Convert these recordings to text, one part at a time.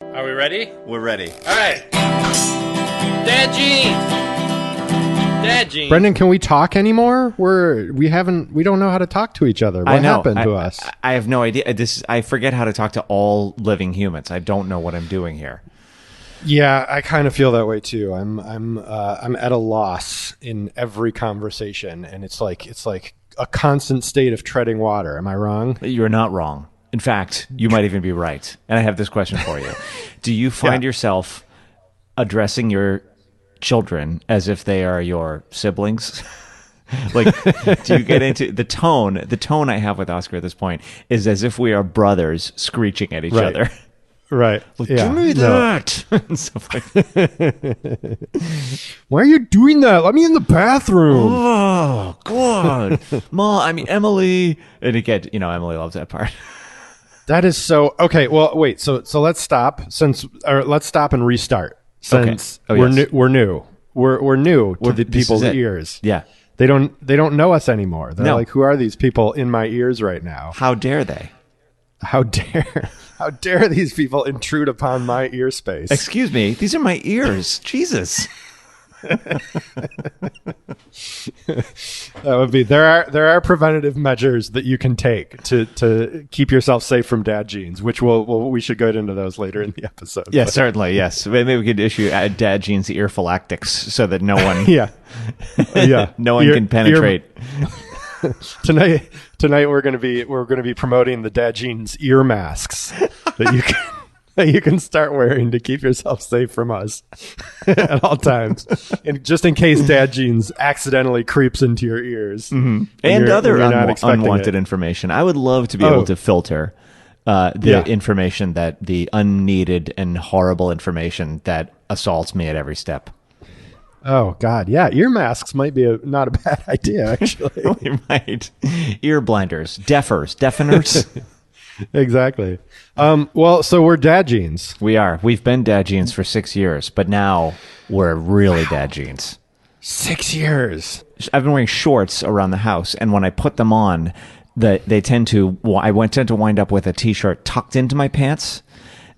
Are we ready? We're ready. All right. Dad jeans. Brendan, can we talk anymore? We don't know how to talk to each other. What happened to us? I have no idea. I forget how to talk to all living humans. I don't know what I'm doing here. Yeah, I kind of feel that way too. I'm at a loss in every conversation, and it's like a constant state of treading water. Am I wrong? You're not wrong. In fact, you might even be right. And I have this question for you. Do you find yourself addressing your children as if they are your siblings? Like, do you get into the tone? The tone I have with Oscar at this point is as if we are brothers screeching at each other. Right. Like, give me that. And stuff like that. Why are you doing that? Let me in the bathroom. Oh, God. Emily. And again, Emily loves that part. That is so okay. Well, wait. So let's stop. Let's stop and restart. Since we're new. We're new to the people's ears. Yeah, they don't know us anymore. They're like, who are these people in my ears right now? How dare they? How dare these people intrude upon my ear space? Excuse me. These are my ears. Jesus. That would be there are preventative measures that you can take to keep yourself safe from dad jeans, which we should go into those later in the episode. Yes, certainly. Yes, maybe we could issue dad jeans earphylactics so that no one no one can penetrate. Tonight we're going to be promoting the dad jeans ear masks that you can start wearing to keep yourself safe from us at all times, and just in case dad jeans accidentally creeps into your ears and other unwanted information. I would love to be able to filter the information, the unneeded and horrible information that assaults me at every step. Oh God, yeah, ear masks might be not a bad idea, actually. We might. Ear blinders, deafeners. Exactly. Well, so we're dad jeans. We are. We've been dad jeans for 6 years, but now we're really dad jeans. 6 years. I've been wearing shorts around the house, and when I put them on, I tend to wind up with a t-shirt tucked into my pants.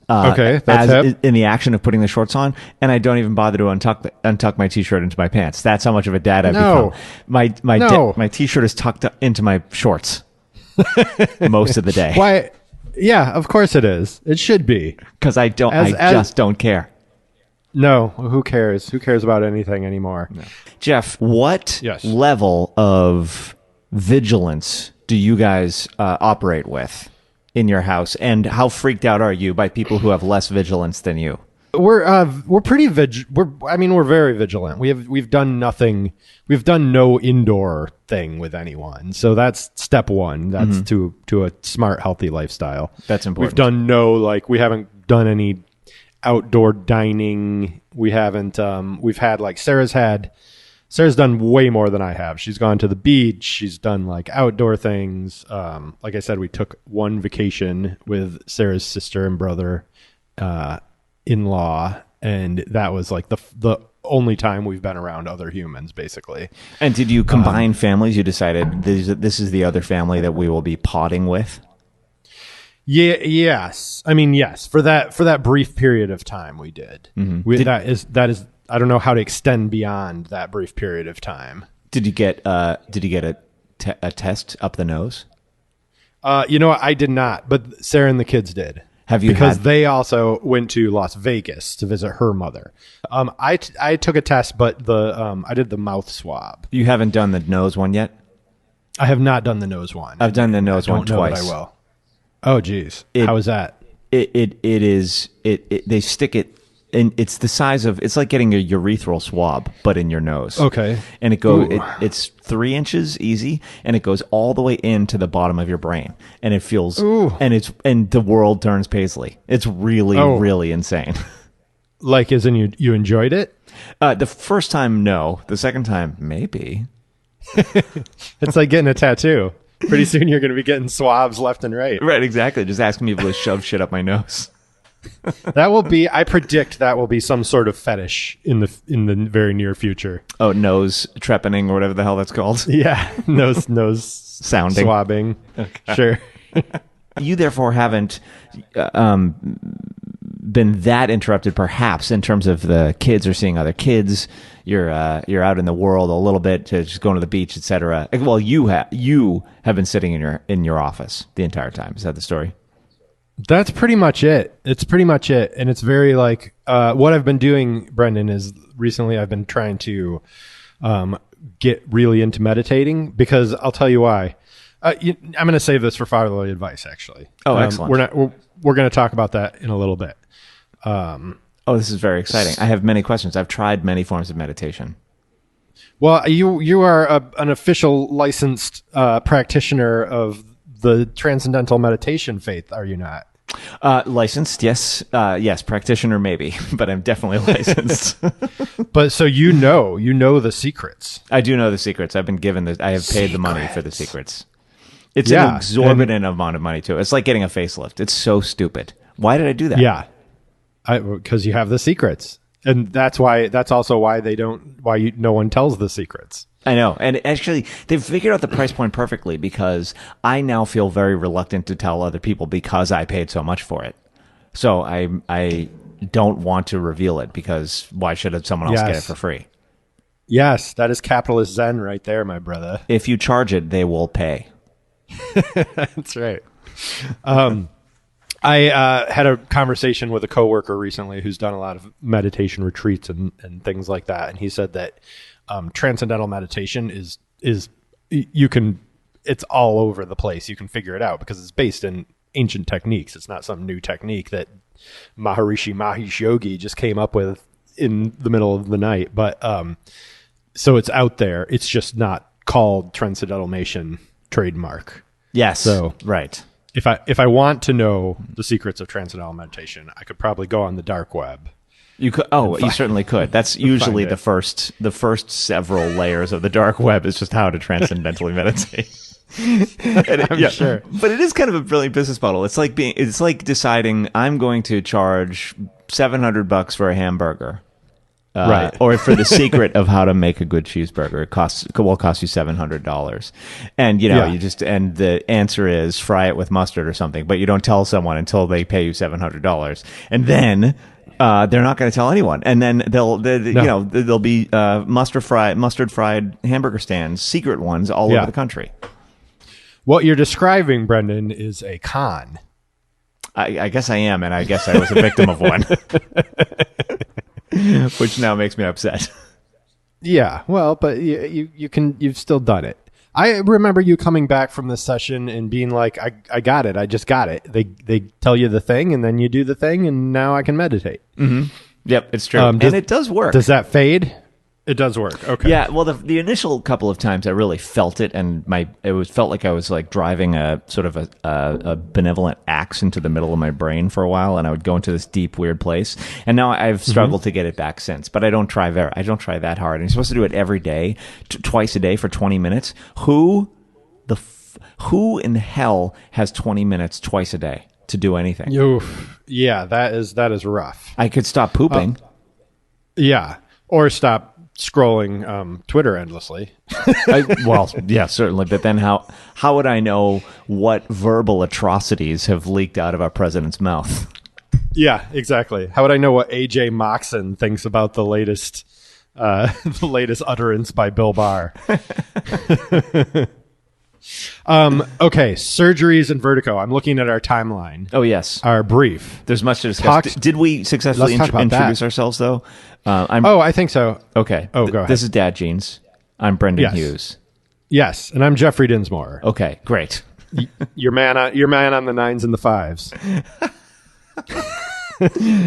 Okay, that's hip. In the action of putting the shorts on, and I don't even bother to untuck my t-shirt into my pants. That's how much of a dad I've become. My t-shirt is tucked into my shorts most of the day. Why? Yeah, of course it is. It should be, because I just don't care. No, who cares? Who cares about anything anymore? No. Jeff, what level of vigilance do you guys operate with in your house, and how freaked out are you by people who have less vigilance than you? We're pretty we're very vigilant. We've done nothing. We've done no indoor thing with anyone. So that's step one. That's to a smart, healthy lifestyle. That's important. We've done we haven't done any outdoor dining. We haven't. We've had Sarah's done way more than I have. She's gone to the beach. She's done like outdoor things. Like I said, we took one vacation with Sarah's sister and brother in law, and that was like the only time we've been around other humans, basically. And did you combine families? You decided this is the other family that we will be potting with? Yeah. Yes. I mean, yes. For that brief period of time, we did. That is. I don't know how to extend beyond that brief period of time. Did you get a test up the nose? I did not, but Sarah and the kids did. Have you? Because they also went to Las Vegas to visit her mother. I took a test, but I did the mouth swab. You haven't done the nose one yet? I have not done the nose one. I've done the nose one twice. I will. Oh, geez. How is that? They stick it. And it's the size of, it's like getting a urethral swab, but in your nose. Okay. And it's 3 inches easy, and it goes all the way into the bottom of your brain, and it feels, and the world turns paisley. It's really, really insane. Like, as in you enjoyed it? The first time, no. The second time, maybe. It's like getting a tattoo. Pretty soon you're going to be getting swabs left and right. Right, exactly. Just asking people to shove shit up my nose. I predict that will be some sort of fetish in the very near future. Oh, nose trepanning or whatever the hell that's called. Yeah, nose sounding, swabbing. Okay. Sure. You therefore haven't been that interrupted, perhaps, in terms of the kids are seeing other kids. You're out in the world a little bit, to just going to the beach, etc. Well, you have been sitting in your office the entire time. Is that the story? That's pretty much it. It's pretty much it. And it's very like, what I've been doing, Brendan, is recently I've been trying to get really into meditating, because I'll tell you why. I'm going to save this for fatherly advice, actually. Oh, excellent. We're going to talk about that in a little bit. This is very exciting. I have many questions. I've tried many forms of meditation. Well, you are an official licensed practitioner of the transcendental meditation faith, are you not? Licensed, yes. Yes, practitioner maybe, but I'm definitely licensed. But so you know the secrets. I do know the secrets. I've been given I have paid the money for the secrets. It's an exorbitant amount of money too. It's like getting a facelift. It's so stupid. Why did I do that? Yeah, because you have the secrets, and that's also why no one tells the secrets. I know. And actually, they've figured out the price point perfectly, because I now feel very reluctant to tell other people because I paid so much for it. So I don't want to reveal it, because why should someone else get it for free? Yes, that is capitalist Zen right there, my brother. If you charge it, they will pay. That's right. I had a conversation with a coworker recently who's done a lot of meditation retreats and things like that. And he said that transcendental meditation is it's all over the place. You can figure it out because it's based in ancient techniques. It's not some new technique that Maharishi Mahesh Yogi just came up with in the middle of the night. But so it's out there. It's just not called transcendentalmation trademark. Yes. So right. If I want to know the secrets of transcendental meditation, I could probably go on the dark web. You could. Oh, you certainly could. That's usually the first several layers of the dark web is just how to transcendentally meditate. I'm sure. But it is kind of a brilliant business model. It's like deciding I'm going to charge $700 for a hamburger. Right. Or for the secret of how to make a good cheeseburger, it will cost you $700. And and the answer is fry it with mustard or something, but you don't tell someone until they pay you $700. And then they're not going to tell anyone. And then there'll be mustard fried hamburger stands, secret ones all over the country. What you're describing, Brendan, is a con. I guess I am, and I guess I was a victim of one. Which now makes me upset. Yeah, well, but you've still done it. I remember you coming back from this session and being like, I got it. I just got it. They tell you the thing, and then you do the thing, and now I can meditate. Mm-hmm. Yep, it's true. And it does work. Does that fade? It does work. Okay. Yeah, well, the initial couple of times I really felt it, and felt like I was like driving a sort of a benevolent axe into the middle of my brain for a while, and I would go into this deep, weird place. And now I've struggled to get it back since, but I don't try that hard. And you're supposed to do it every day, twice a day for 20 minutes. Who in hell has 20 minutes twice a day to do anything? Yeah, that is rough. I could stop pooping. Yeah, or stop scrolling Twitter endlessly. Yeah, certainly. But then how would I know what verbal atrocities have leaked out of our president's mouth? Yeah, exactly. How would I know what AJ Moxon thinks about the latest utterance by Bill Barr? Okay, surgeries and vertigo. I'm looking at our timeline. Oh, yes. Our brief. There's much to discuss. Did we successfully introduce ourselves, though? I think so. Okay. Oh, go ahead. This is Dad Jeans. I'm Brendan Hughes. Yes, and I'm Jeffrey Dinsmore. Okay, great. Your man on the 9s and the 5s.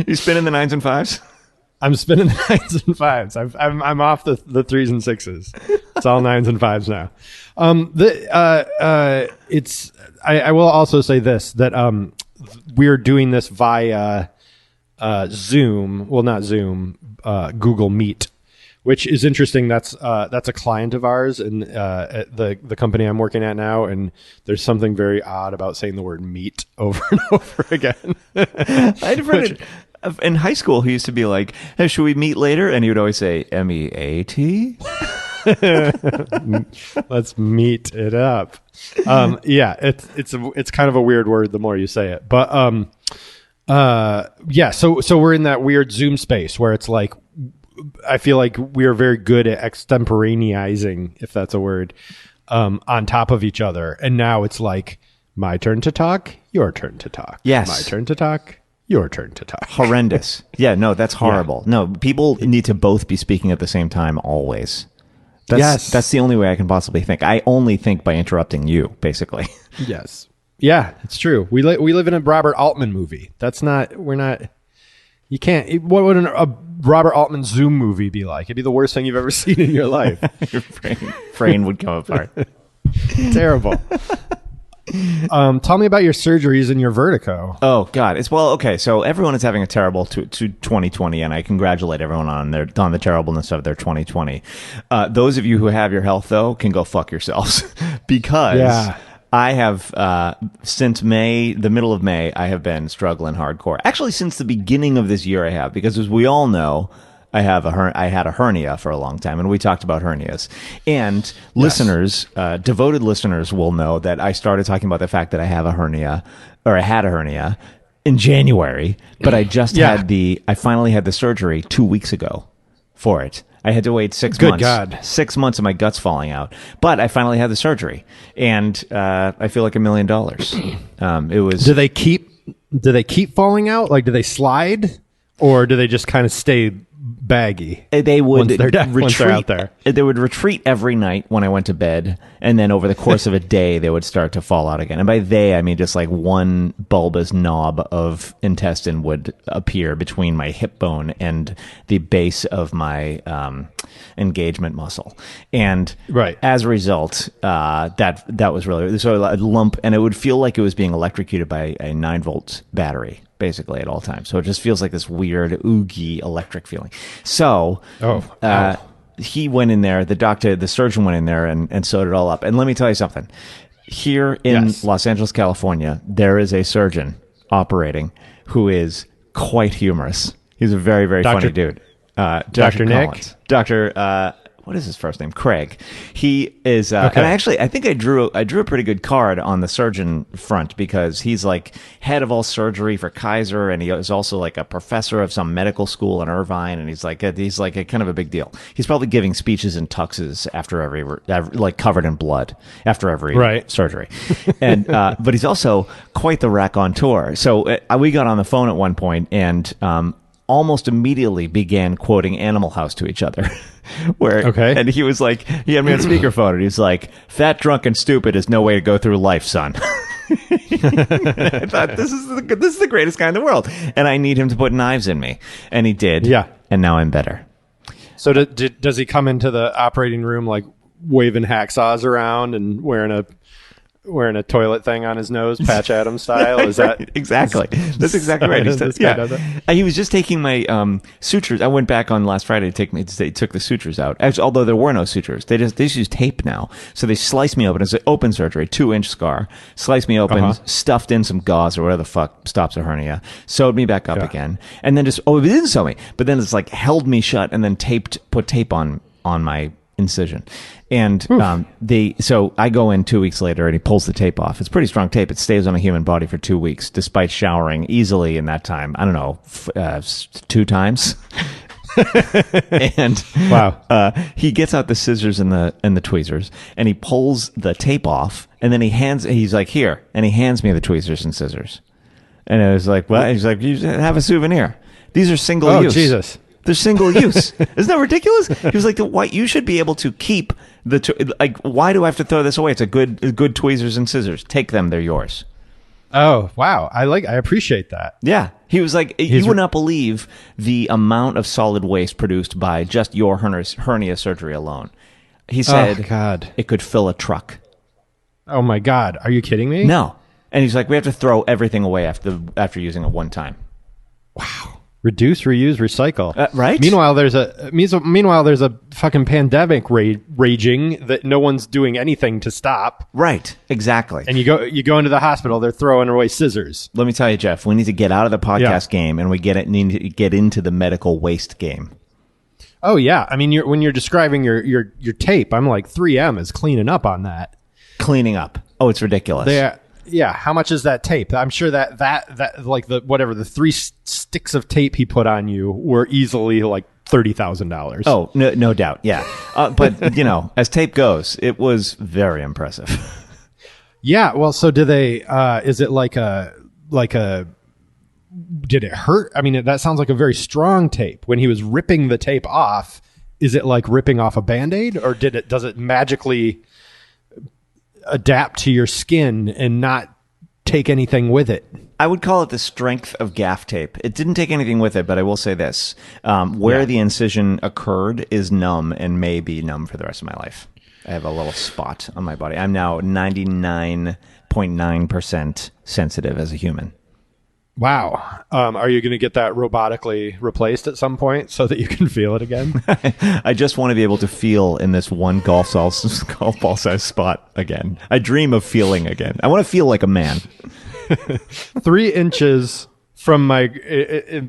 You spinning the 9s and 5s? I'm spinning the 9s and 5s. I'm off the 3s and 6s. It's all 9s and 5s now. I will also say this, that we're doing this via Zoom. Well, not Zoom. Google Meet, which is interesting. That's a client of ours and at the company I'm working at now. And there's something very odd about saying the word meet over and over again. I'd heard it in high school. He used to be like, "Hey, should we meet later?" And he would always say, "MEAT." Let's meet it up. Yeah, it's kind of a weird word the more you say it, but Yeah. So we're in that weird Zoom space where it's like, I feel like we are very good at extemporaneizing, if that's a word, on top of each other. And now it's like, my turn to talk, your turn to talk. Yes. My turn to talk, your turn to talk. Horrendous. Yeah, no, that's horrible. Yeah. No, people need to both be speaking at the same time always. That's the only way I can possibly think. I only think by interrupting you, basically. Yes. Yeah, it's true. We live in a Robert Altman movie. You can't. What would a Robert Altman Zoom movie be like? It'd be the worst thing you've ever seen in your life. Your brain would come apart. Terrible. Tell me about your surgeries and your vertigo. Oh God, okay. So everyone is having a terrible to 2020, and I congratulate everyone on the terribleness of their 2020. Those of you who have your health though can go fuck yourselves because I have since the middle of May, I have been struggling hardcore. Actually, since the beginning of this year, I have, because as we all know, I had a hernia for a long time, and we talked about hernias. And listeners, devoted listeners, will know that I started talking about the fact that I had a hernia in January, but I just I finally had the surgery 2 weeks ago for it. I had to wait 6 months. Good God. 6 months of my guts falling out. But I finally had the surgery, and I feel like $1 million. It was. Do they keep falling out? Like, do they slide, or do they just kind of stay baggy? They would once they're out there. They would retreat every night when I went to bed, and then over the course of a day, they would start to fall out again. And by they, I mean just like one bulbous knob of intestine would appear between my hip bone and the base of my engagement muscle. And as a result, that was really so a lump, and it would feel like it was being electrocuted by a 9-volt battery, basically, at all times. So it just feels like this weird oogie electric feeling. So he went in there, the surgeon went in there and sewed it all up. And let me tell you something. Here in Los Angeles, California, there is a surgeon operating who is quite humorous. He's a very, very funny dude. Dr. Nick? What is his first name? Craig. He is, and I think I drew a pretty good card on the surgeon front, because he's like head of all surgery for Kaiser, and he is also like a professor of some medical school in Irvine, and he's like a kind of a big deal. He's probably giving speeches in tuxes after every like covered in blood after every surgery, and but he's also quite the raconteur. So we got on the phone at one point, and almost immediately began quoting Animal House to each other. And he was like, he had me on speakerphone, and he's like, "Fat, drunk, and stupid is no way to go through life, son." I thought, this is the greatest guy in the world, and I need him to put knives in me, and he did. Yeah, and now I'm better. So does he come into the operating room like waving hacksaws around and wearing a toilet thing on his nose, Patch Adams style? Is that exactly? That's exactly right. He was just taking my sutures. I went back on last Friday to took the sutures out. Actually, although there were no sutures, they just use tape now. So they sliced me open. It's an open surgery, 2-inch scar. Sliced me open, stuffed in some gauze or whatever the fuck stops a hernia. Sewed me back up again, and then it didn't sew me, but then it's like held me shut and then put tape on my incision. And so I go in 2 weeks later, and he pulls the tape off. It's pretty strong tape. It stays on a human body for 2 weeks, despite showering easily in that time. I don't know, 2 times. And he gets out the scissors and the tweezers, and he pulls the tape off, and then he's like, "Here," and he hands me the tweezers and scissors. And I was like, "What?" He's like, "You have a souvenir. These are single use." Oh, Jesus. They're single use. Isn't that ridiculous? He was like, "Why you should be able to keep why do I have to throw this away? It's a good tweezers and scissors. Take them; they're yours." Oh, wow! I appreciate that. Yeah, he was like, "You would not believe the amount of solid waste produced by just your hernia surgery alone." He said, "Oh God, it could fill a truck." Oh my God, are you kidding me? No, and he's like, "We have to throw everything away after using it one time." Wow. Reduce, reuse, recycle. Right. Meanwhile, there's a fucking pandemic raging that no one's doing anything to stop. Right. Exactly. And you go into the hospital, they're throwing away scissors. Let me tell you, Jeff, we need to get out of the podcast game, and need to get into the medical waste game. Oh yeah. I mean, when you're describing your tape, I'm like, 3M is cleaning up on that. Cleaning up. Oh, it's ridiculous. how much is that tape? I'm sure that like the 3 sticks of tape he put on you were easily like $30,000. Oh, no doubt. Yeah. But as tape goes, it was very impressive. Yeah. Well, so do they, is it like a, did it hurt? I mean, that sounds like a very strong tape. When he was ripping the tape off, is it like ripping off a Band-Aid, or does it magically adapt to your skin and not take anything with it? I would call it the strength of gaff tape. It didn't take anything with it, but I will say this. Where the incision occurred is numb and may be numb for the rest of my life. I have a little spot on my body. I'm now 99.9% sensitive as a human. Wow. Are you going to get that robotically replaced at some point so that you can feel it again? I just want to be able to feel in this one golf ball size spot again. I dream of feeling again. I want to feel like a man. 3 inches from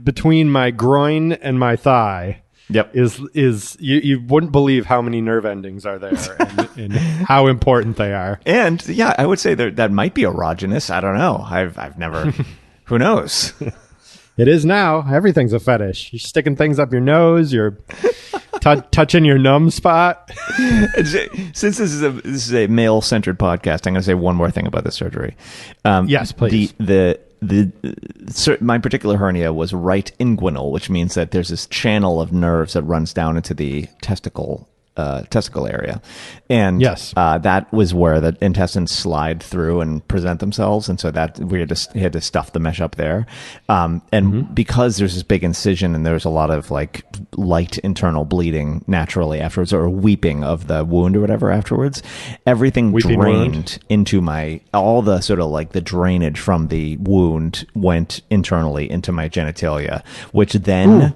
between my groin and my thigh. Yep. Is you wouldn't believe how many nerve endings are there and how important they are. And yeah, I would say that might be erogenous. I don't know. I've never. Who knows? It is now. Everything's a fetish. You're sticking things up your nose. You're touching your numb spot. Since this is a male centered podcast, I'm going to say one more thing about the surgery. Yes, please. My particular hernia was right inguinal, which means that there's this channel of nerves that runs down into the testicle area, and that was where the intestines slide through and present themselves, and so that we had to stuff the mesh up there, and because there's this big incision and there's a lot of like light internal bleeding naturally afterwards, or weeping of the wound or whatever afterwards, everything drained into all the sort of like the drainage from the wound went internally into my genitalia, which then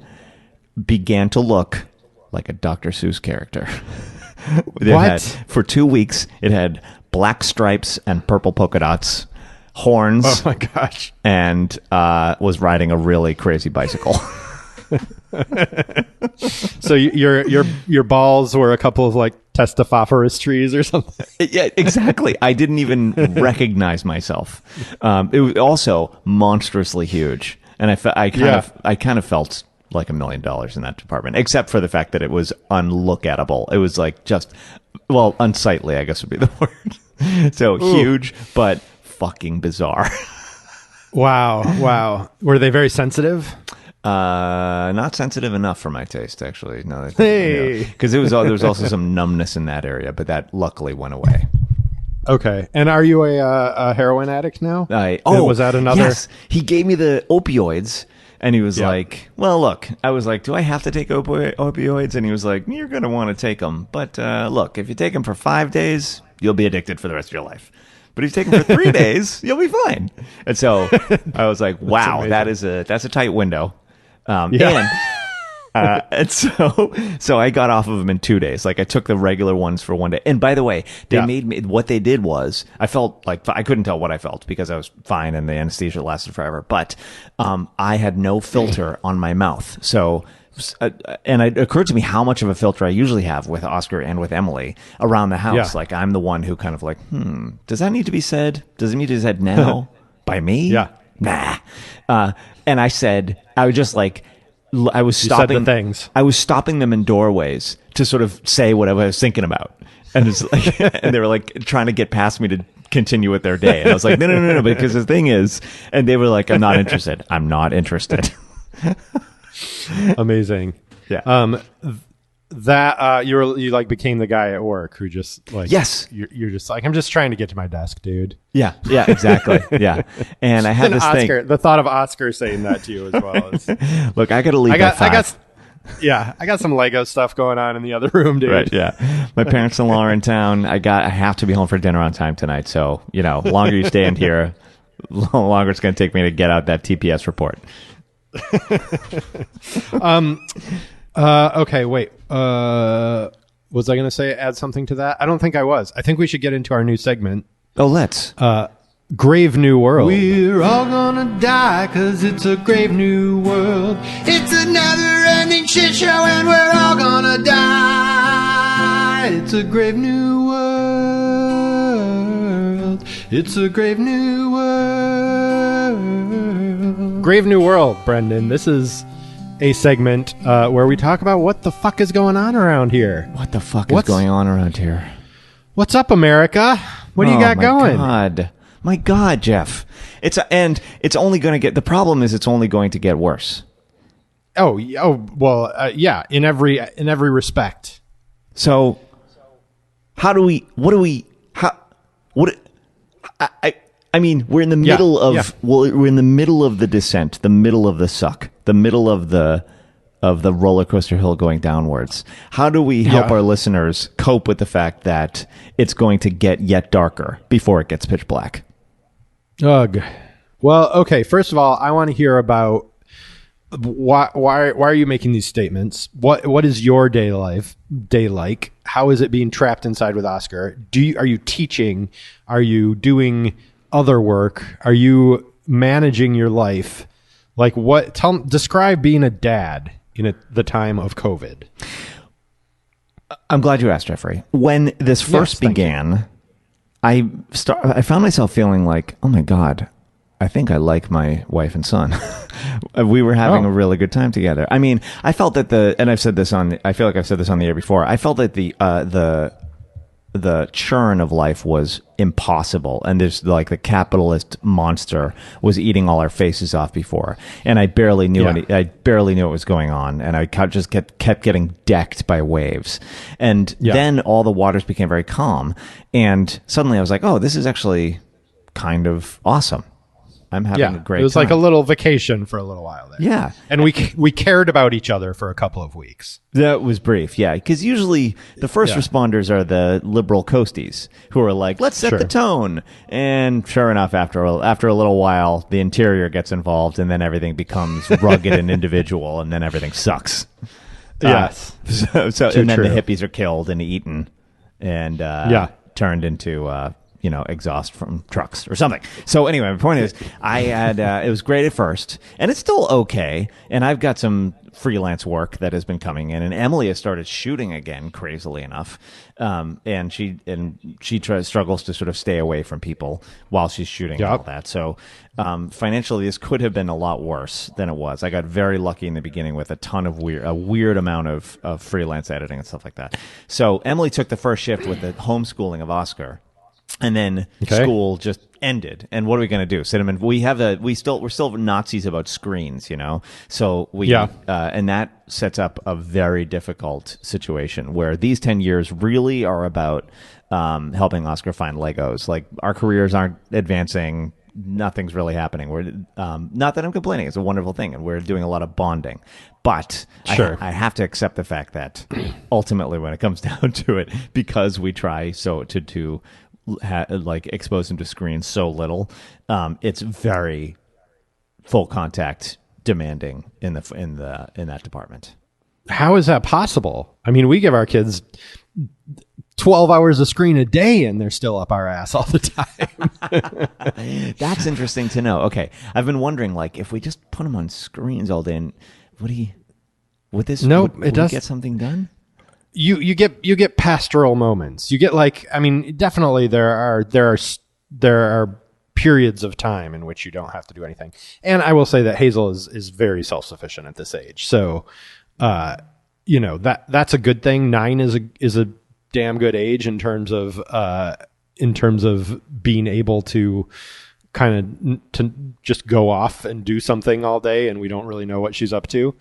began to look like a Dr. Seuss character. For 2 weeks, it had black stripes and purple polka dots, horns. Oh my gosh! And was riding a really crazy bicycle. So your balls were a couple of like testiferous trees or something. Yeah, exactly. I didn't even recognize myself. It was also monstrously huge, and I kind of felt like $1 million in that department, except for the fact that it was unlookable. It was like unsightly, I guess would be the word. So huge, but fucking bizarre. Wow. Were they very sensitive? Not sensitive enough for my taste, actually. No, because there was also some numbness in that area, but that luckily went away. Okay. And are you a heroin addict now? Was that another? Yes. He gave me the opioids. And he was like, well, look, I was like, do I have to take opioids? And he was like, you're going to want to take them. But look, if you take them for 5 days, you'll be addicted for the rest of your life. But if you take them for 3 days, you'll be fine. And so I was like, wow, that's a tight window. And so I got off of them in 2 days. Like I took the regular ones for 1 day. And by the way, what they did was I felt like I couldn't tell what I felt because I was fine and the anesthesia lasted forever. But I had no filter on my mouth. So, and it occurred to me how much of a filter I usually have with Oscar and with Emily around the house. Yeah. Like I'm the one who kind of like, does that need to be said? Does it need to be said now by me? Yeah. Nah. And I said, I was just like, I was stopping things. I was stopping them in doorways to sort of say what I was thinking about, and it's like, and they were like trying to get past me to continue with their day, and I was like, no, because the thing is, and they were like, I'm not interested. I'm not interested. Amazing. Yeah. That you like became the guy at work who just like you're just like, I'm just trying to get to my desk, dude. Yeah, exactly. Yeah, and I had this thing. The thought of Oscar saying that to you as well is, look, I got to leave. I got some Lego stuff going on in the other room, dude. Right, yeah. My parents-in-law are in town. I have to be home for dinner on time tonight. So longer you stay in here, longer it's going to take me to get out that TPS report. Okay, wait. Was I going to say add something to that? I don't think I was. I think we should get into our new segment. Oh, let's. Grave New World. We're all gonna die 'cause it's a grave new world. It's a never-ending shit show and we're all gonna die. It's a grave new world. It's a grave new world. Grave New World, Brendan. This is a segment where we talk about what the fuck is going on around here. What the fuck is going on around here? What's up, America? What do you got going? My God, Jeff. It's only going to get. The problem is, it's only going to get worse. Yeah. In every respect. So, we're in the middle of we're in the middle of the descent, the middle of the suck, the middle of the roller coaster hill going downwards. How do we help our listeners cope with the fact that it's going to get yet darker before it gets pitch black? Ugh. Well, okay. First of all, I want to hear about why are you making these statements? What is your day like? How is it being trapped inside with Oscar? Are you teaching? Are you doing other work? Are you managing your life? Like what? Describe being a dad in the time of COVID. I'm glad you asked, Jeffrey. When this first began, I found myself feeling like, oh my God, I think I like my wife and son. We were having a really good time together. I mean, I felt that I feel like I've said this on the air before. I felt that the churn of life was impossible, and there's like the capitalist monster was eating all our faces off before, and I barely knew I barely knew what was going on, and I just kept getting decked by waves, and then all the waters became very calm, and suddenly I was like, oh, this is actually kind of awesome. I'm having a great time. It was like a little vacation for a little while there. Yeah. And we cared about each other for a couple of weeks. That was brief, yeah. Because usually the first responders are the liberal coasties who are like, let's set the tone. And sure enough, after a little while, the interior gets involved, and then everything becomes rugged and individual, and then everything sucks. Yes. And then the hippies are killed and eaten and turned into... exhaust from trucks or something. So anyway, my point is, I had it was great at first, and it's still okay. And I've got some freelance work that has been coming in, and Emily has started shooting again, crazily enough. And she struggles to sort of stay away from people while she's shooting and all that. So financially, this could have been a lot worse than it was. I got very lucky in the beginning with a ton of a weird amount of freelance editing and stuff like that. So Emily took the first shift with the homeschooling of Oscar. And then school just ended. And what are we going to do? Sit him in? We're still Nazis about screens, So and that sets up a very difficult situation where these 10 years really are about helping Oscar find Legos. Like our careers aren't advancing. Nothing's really happening. We're not that I'm complaining. It's a wonderful thing, and we're doing a lot of bonding. But I have to accept the fact that ultimately, when it comes down to it, because we try to expose him to screens so little, it's very full contact demanding in that department. How is that possible? I mean, we give our kids 12 hours of screen a day, and they're still up our ass all the time. That's interesting to know. Okay, I've been wondering, like, if we just put them on screens all day, would we get something done? You get pastoral moments. You get definitely there are periods of time in which you don't have to do anything. And I will say that Hazel is very self-sufficient at this age. So, that's a good thing. 9 is a damn good age in terms of being able to to just go off and do something all day, and we don't really know what she's up to.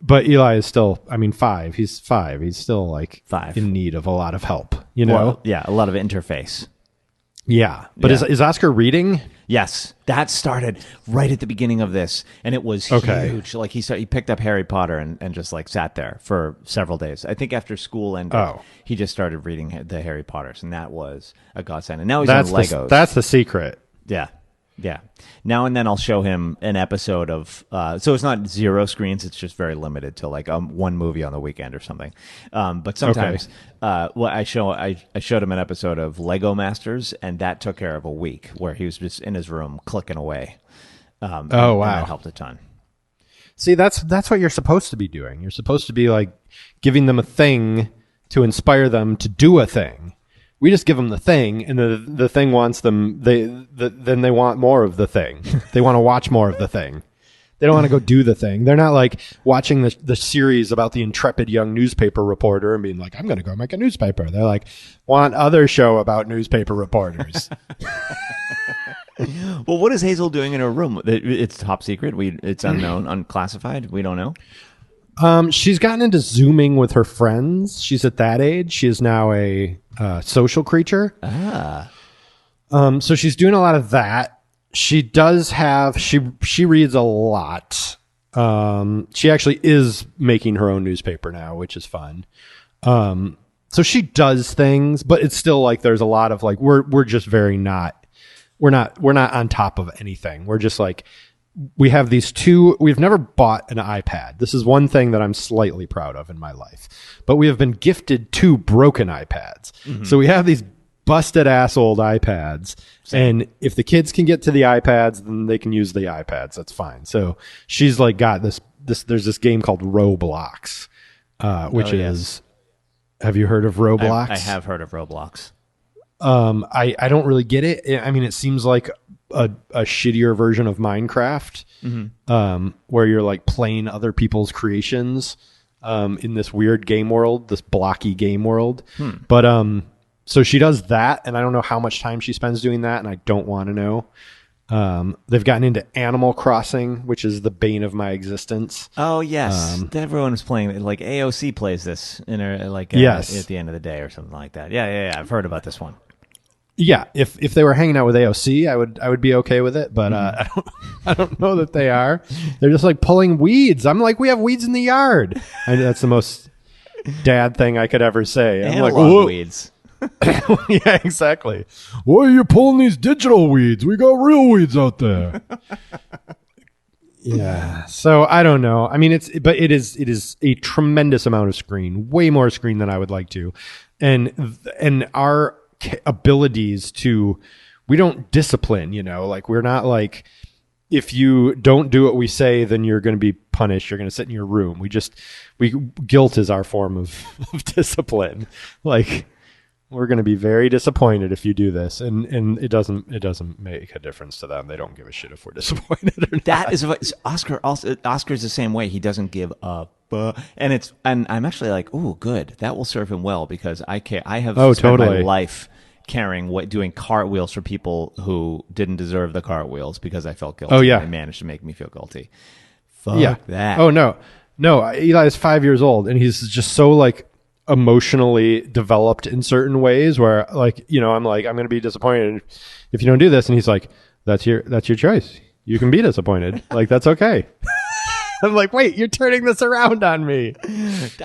But Eli is still, 5. He's 5. He's still 5 in need of a lot of help, Well, yeah, a lot of interface. Yeah. But is Oscar reading? Yes. That started right at the beginning of this, and it was huge. Like he picked up Harry Potter and just sat there for several days. I think after school ended, he just started reading the Harry Potters, and that was a godsend. And now he's on Legos. That's the secret. Yeah. Yeah. Now and then I'll show him an episode of, so it's not 0 screens. It's just very limited to one movie on the weekend or something. But sometimes, I showed him an episode of Lego Masters, and that took care of a week where he was just in his room clicking away. Wow. And that helped a ton. See, that's what you're supposed to be doing. You're supposed to be giving them a thing to inspire them to do a thing. We just give them the thing, and the thing wants them. Then they want more of the thing. They want to watch more of the thing. They don't want to go do the thing. They're not like watching the series about the intrepid young newspaper reporter and being like, I'm going to go make a newspaper. They're like, want other show about newspaper reporters. Well, what is Hazel doing in her room? It's top secret. It's unknown, unclassified. We don't know. She's gotten into Zooming with her friends. She's at that age. She is now a social creature. So she's doing a lot of that. She does have, she reads a lot. She actually is making her own newspaper now, which is fun. So she does things, but it's still like there's a lot of like we're just very not we're not on top of anything. We're just like we have these two. We've never bought an iPad. This is one thing that I'm slightly proud of in my life. But we have been gifted 2 broken iPads. Mm-hmm. So we have these busted ass old iPads. Same. And if the kids can get to the iPads, then they can use the iPads. That's fine. So she's like got this there's this game called Roblox, which is, have you heard of Roblox? I have heard of Roblox. I don't really get it. I mean, it seems like a shittier version of Minecraft, where you're like playing other people's creations, in this weird game world, this blocky game world. But, so she does that, and I don't know how much time she spends doing that, and I don't want to know. They've gotten into Animal Crossing, which is the bane of my existence. Oh yes, everyone is playing it. Like AOC plays this in her yes. at the end of the day or something like that. Yeah. I've heard about this one. Yeah, if they were hanging out with AOC, I would be okay with it, but I don't know that they are. They're just like pulling weeds. I'm like, we have weeds in the yard. And that's the most dad thing I could ever say. I'm like, weeds. Yeah, exactly. Why are you pulling these digital weeds? We got real weeds out there. Yeah. So I don't know. I mean, it is a tremendous amount of screen, way more screen than I would like to, and our abilities to, we don't discipline. Like we're not like, if you don't do what we say, then you're going to be punished. You're going to sit in your room. Guilt is our form of discipline. Like, we're going to be very disappointed if you do this, and it doesn't make a difference to them. They don't give a shit if we're disappointed or not. That is Oscar. Also, Oscar's the same way. He doesn't give up, and I'm actually like, oh, good. That will serve him well because I have spent my life doing cartwheels for people who didn't deserve the cartwheels because I felt guilty. Oh yeah, they managed to make me feel guilty. Fuck that. Oh no, Eli is 5 years old, and he's just so like emotionally developed in certain ways where like, I'm like, I'm going to be disappointed if you don't do this. And he's like, that's your choice. You can be disappointed. Like, that's okay. I'm like, wait, you're turning this around on me.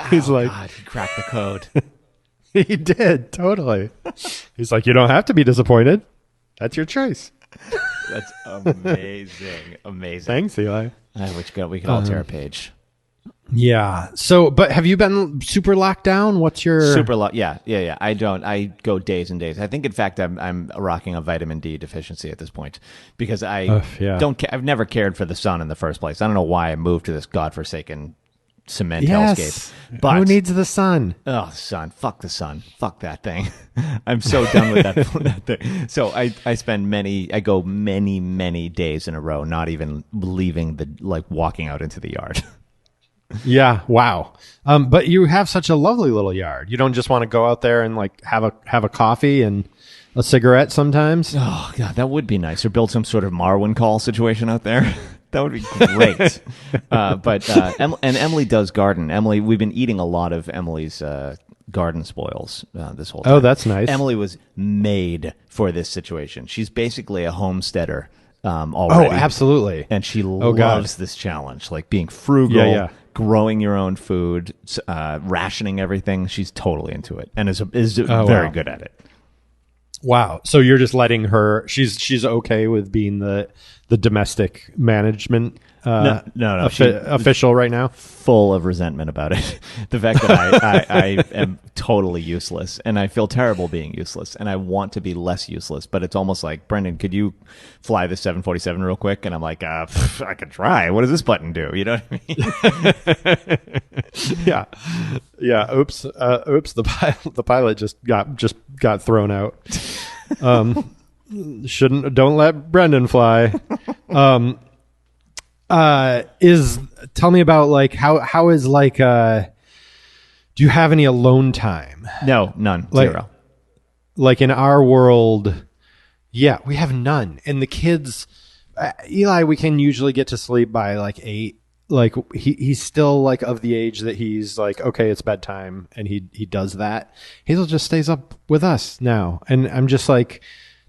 He's like, God, he cracked the code. He did. Totally. He's like, you don't have to be disappointed. That's your choice. That's amazing. Amazing. Thanks, Eli. We can all tear a page. Yeah. So, but have you been super locked down? What's your Yeah. I don't. I go days and days. I think, in fact, I'm rocking a vitamin D deficiency at this point because I've never cared for the sun in the first place. I don't know why I moved to this godforsaken cement hellscape. But who needs the sun? Oh, sun! Fuck the sun! Fuck that thing! I'm so done with that thing. So I go many days in a row, not even leaving walking out into the yard. Yeah. Wow. But you have such a lovely little yard. You don't just want to go out there and like have a coffee and a cigarette sometimes. Oh God, that would be nice. Or build some sort of Marwin call situation out there. That would be great. But Emily does garden. We've been eating a lot of Emily's garden spoils this whole time. Oh, that's nice. Emily was made for this situation. She's basically a homesteader already. Oh, absolutely. And she loves this challenge, like being frugal, growing your own food, rationing everything. She's totally into it and is very good at it. Wow. So you're just letting her, she's okay with being the domestic management No. official right now? Full of resentment about it. The fact that I am totally useless, and I feel terrible being useless, and I want to be less useless. But it's almost like, Brendan, could you fly the 747 real quick? And I'm like, I could try. What does this button do? You know what I mean? Yeah. Oops. The pilot just got thrown out. Don't let Brendan fly. Tell me about like how is like do you have any alone time? No, none. Like, Zero. Like in our world, yeah, we have none. And the kids, Eli, we can usually get to sleep by like 8. Like he's still like of the age that he's like, okay, it's bedtime, and he does that. Hazel just stays up with us now, and I'm just like,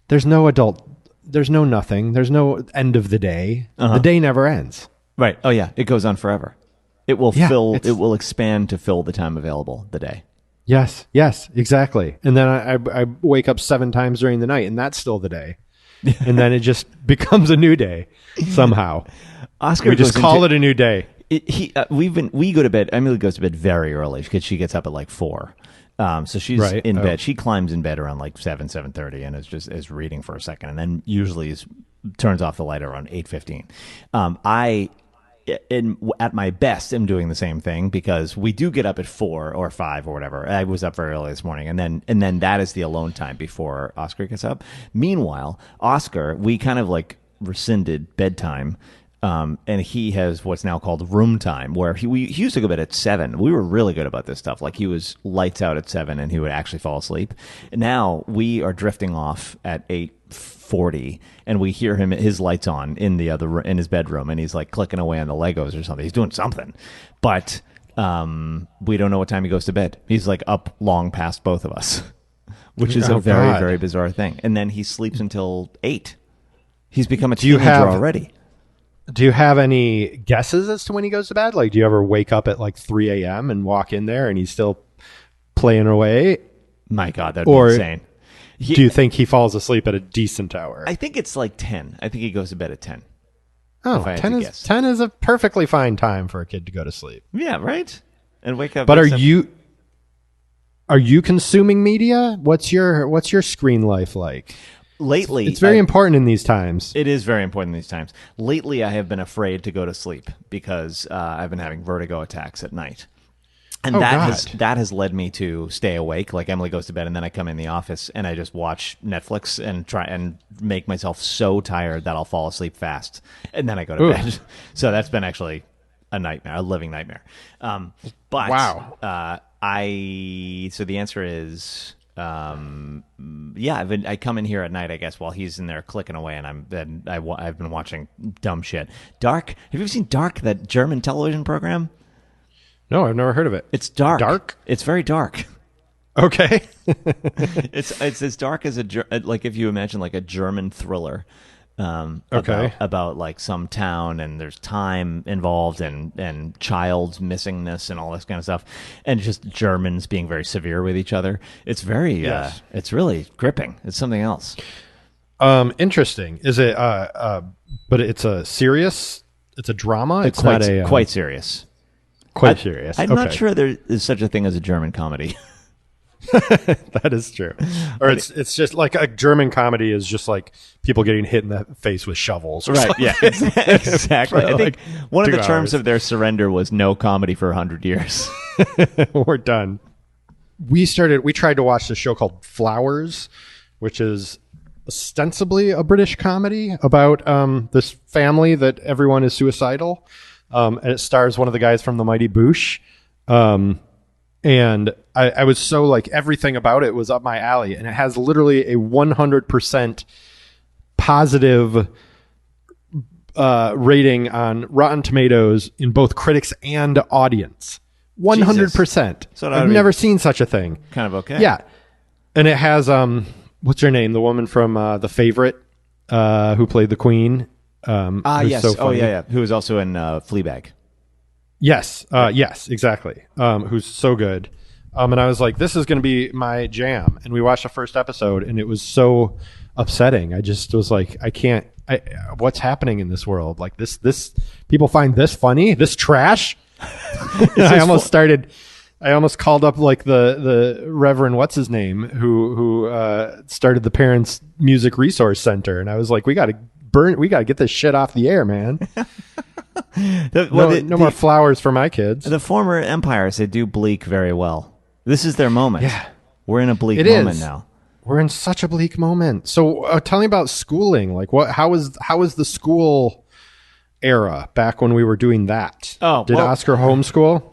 there's no nothing. There's no end of the day. The day never ends. Right. Oh yeah, it goes on forever. It will it will expand to fill the time available, the day. Yes, exactly. And then I wake up 7 times during the night, and that's still the day. And then it just becomes a new day somehow. Oscar, we just call it a new day. We go to bed. Emily goes to bed very early because she gets up at like 4. So she's in bed. She climbs in bed around like 7:30, and is reading for a second, and then usually turns off the light around 8:15. At my best, am doing the same thing because we do get up at 4 or 5 or whatever. I was up very early this morning, and then that is the alone time before Oscar gets up. Meanwhile, Oscar, we kind of like rescinded bedtime. And he has what's now called room time, where he used to go to bed at 7. We were really good about this stuff. Like he was lights out at 7, and he would actually fall asleep. And now we are drifting off at 8:40, and we hear his lights on in his bedroom, and he's like clicking away on the Legos or something. He's doing something, but we don't know what time he goes to bed. He's like up long past both of us, which is a very, very bizarre thing. And then he sleeps until 8. He's become a teenager already. Do you have any guesses as to when he goes to bed? Like, do you ever wake up at like 3 a.m. and walk in there and he's still playing away? My God, that'd be insane. Do you think he falls asleep at a decent hour? I think it's like 10. I think he goes to bed at 10. Oh, 10 is a perfectly fine time for a kid to go to sleep. Yeah, right? And wake up. But are you consuming media? What's your screen life like? Lately, it's very important in these times. It is very important in these times. Lately, I have been afraid to go to sleep because I've been having vertigo attacks at night. And that has led me to stay awake. Like Emily goes to bed, and then I come in the office and I just watch Netflix and try and make myself so tired that I'll fall asleep fast, and then I go to bed. So that's been actually a nightmare, a living nightmare. But wow. So the answer is. I come in here at night, I guess, while he's in there clicking away, and I've been watching dumb shit. Dark. Have you ever seen Dark, that German television program? No, I've never heard of it. It's dark. Dark? It's very dark. Okay. It's as dark as like if you imagine like a German thriller. About like some town, and there's time involved, and child's missingness and all this kind of stuff, and just Germans being very severe with each other. It's very it's really gripping. It's something else. Interesting. Is it but it's a drama? It's quite serious. Quite serious. I'm not sure there is such a thing as a German comedy. That is true. Or it's just like a German comedy is just like people getting hit in the face with shovels. Right. Something. Yeah. Exactly. I think one of the terms hours. of their surrender was no comedy for 100 years. We're done. We tried to watch the show called Flowers, which is ostensibly a British comedy about this family that everyone is suicidal. And it stars one of the guys from The Mighty Boosh. And I was so like, everything about it was up my alley, and it has literally a 100% positive rating on Rotten Tomatoes in both critics and audience. 100%. So I've never seen such a thing. Kind of okay. Yeah. And it has, what's her name? The woman from The Favorite, who played the Queen. Yes. So yeah. Who was also in Fleabag. Yes. Yes, exactly. Who's so good. And I was like, this is going to be my jam. And we watched the first episode, and it was so upsetting. I just was like, I can't what's happening in this world? Like this people find this funny, this trash. I almost called up like the Reverend what's his name who started the Parents Music Resource Center, and I was like, we got to get this shit off the air, man. No more flowers for my kids. The former empires, they do bleak very well. This is their moment. Yeah, we're in a bleak moment now. We're in such a bleak moment. So tell me about schooling. Like how was the school era back when we were doing that? Did Oscar homeschool?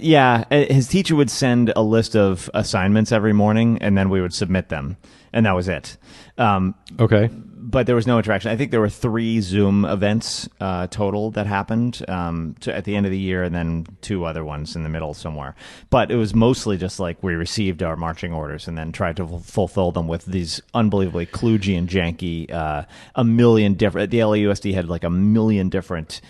Yeah, his teacher would send a list of assignments every morning, and then we would submit them, and that was it. Okay. But there was no interaction. I think there were 3 Zoom events total that happened at the end of the year, and then 2 other ones in the middle somewhere. But it was mostly just like we received our marching orders and then tried to fulfill them with these unbelievably kludgy and janky, a million different. The LAUSD had like a million different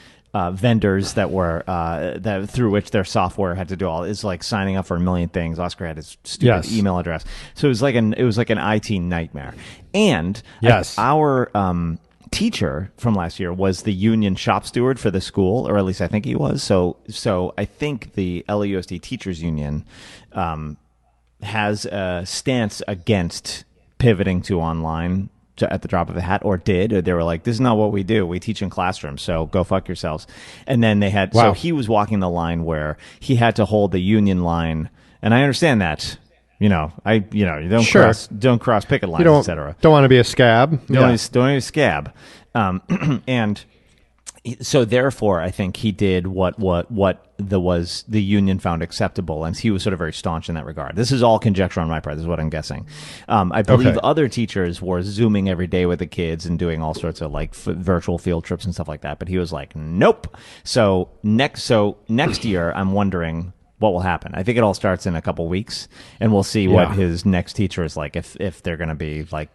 vendors that were that through which their software had to do all. It's like signing up for a million things. Oscar had his stupid email address, so it was like an IT nightmare. And our teacher from last year was the union shop steward for the school, or at least I think he was. So I think the LAUSD Teachers Union has a stance against pivoting to online at the drop of a hat, or they were like, this is not what we do. We teach in classrooms, so go fuck yourselves. And then they had, so he was walking the line where he had to hold the union line. And I understand that, you don't cross picket lines, etc. Don't want to be a scab. Don't want to be a scab. And so therefore, I think he did what the union found acceptable, and he was sort of very staunch in that regard. This is all conjecture on my part. This is what I'm guessing. I believe other teachers were Zooming every day with the kids and doing all sorts of like virtual field trips and stuff like that. But he was like, nope. So next year, I'm wondering what will happen. I think it all starts in a couple weeks, and we'll see what his next teacher is like. If they're going to be like,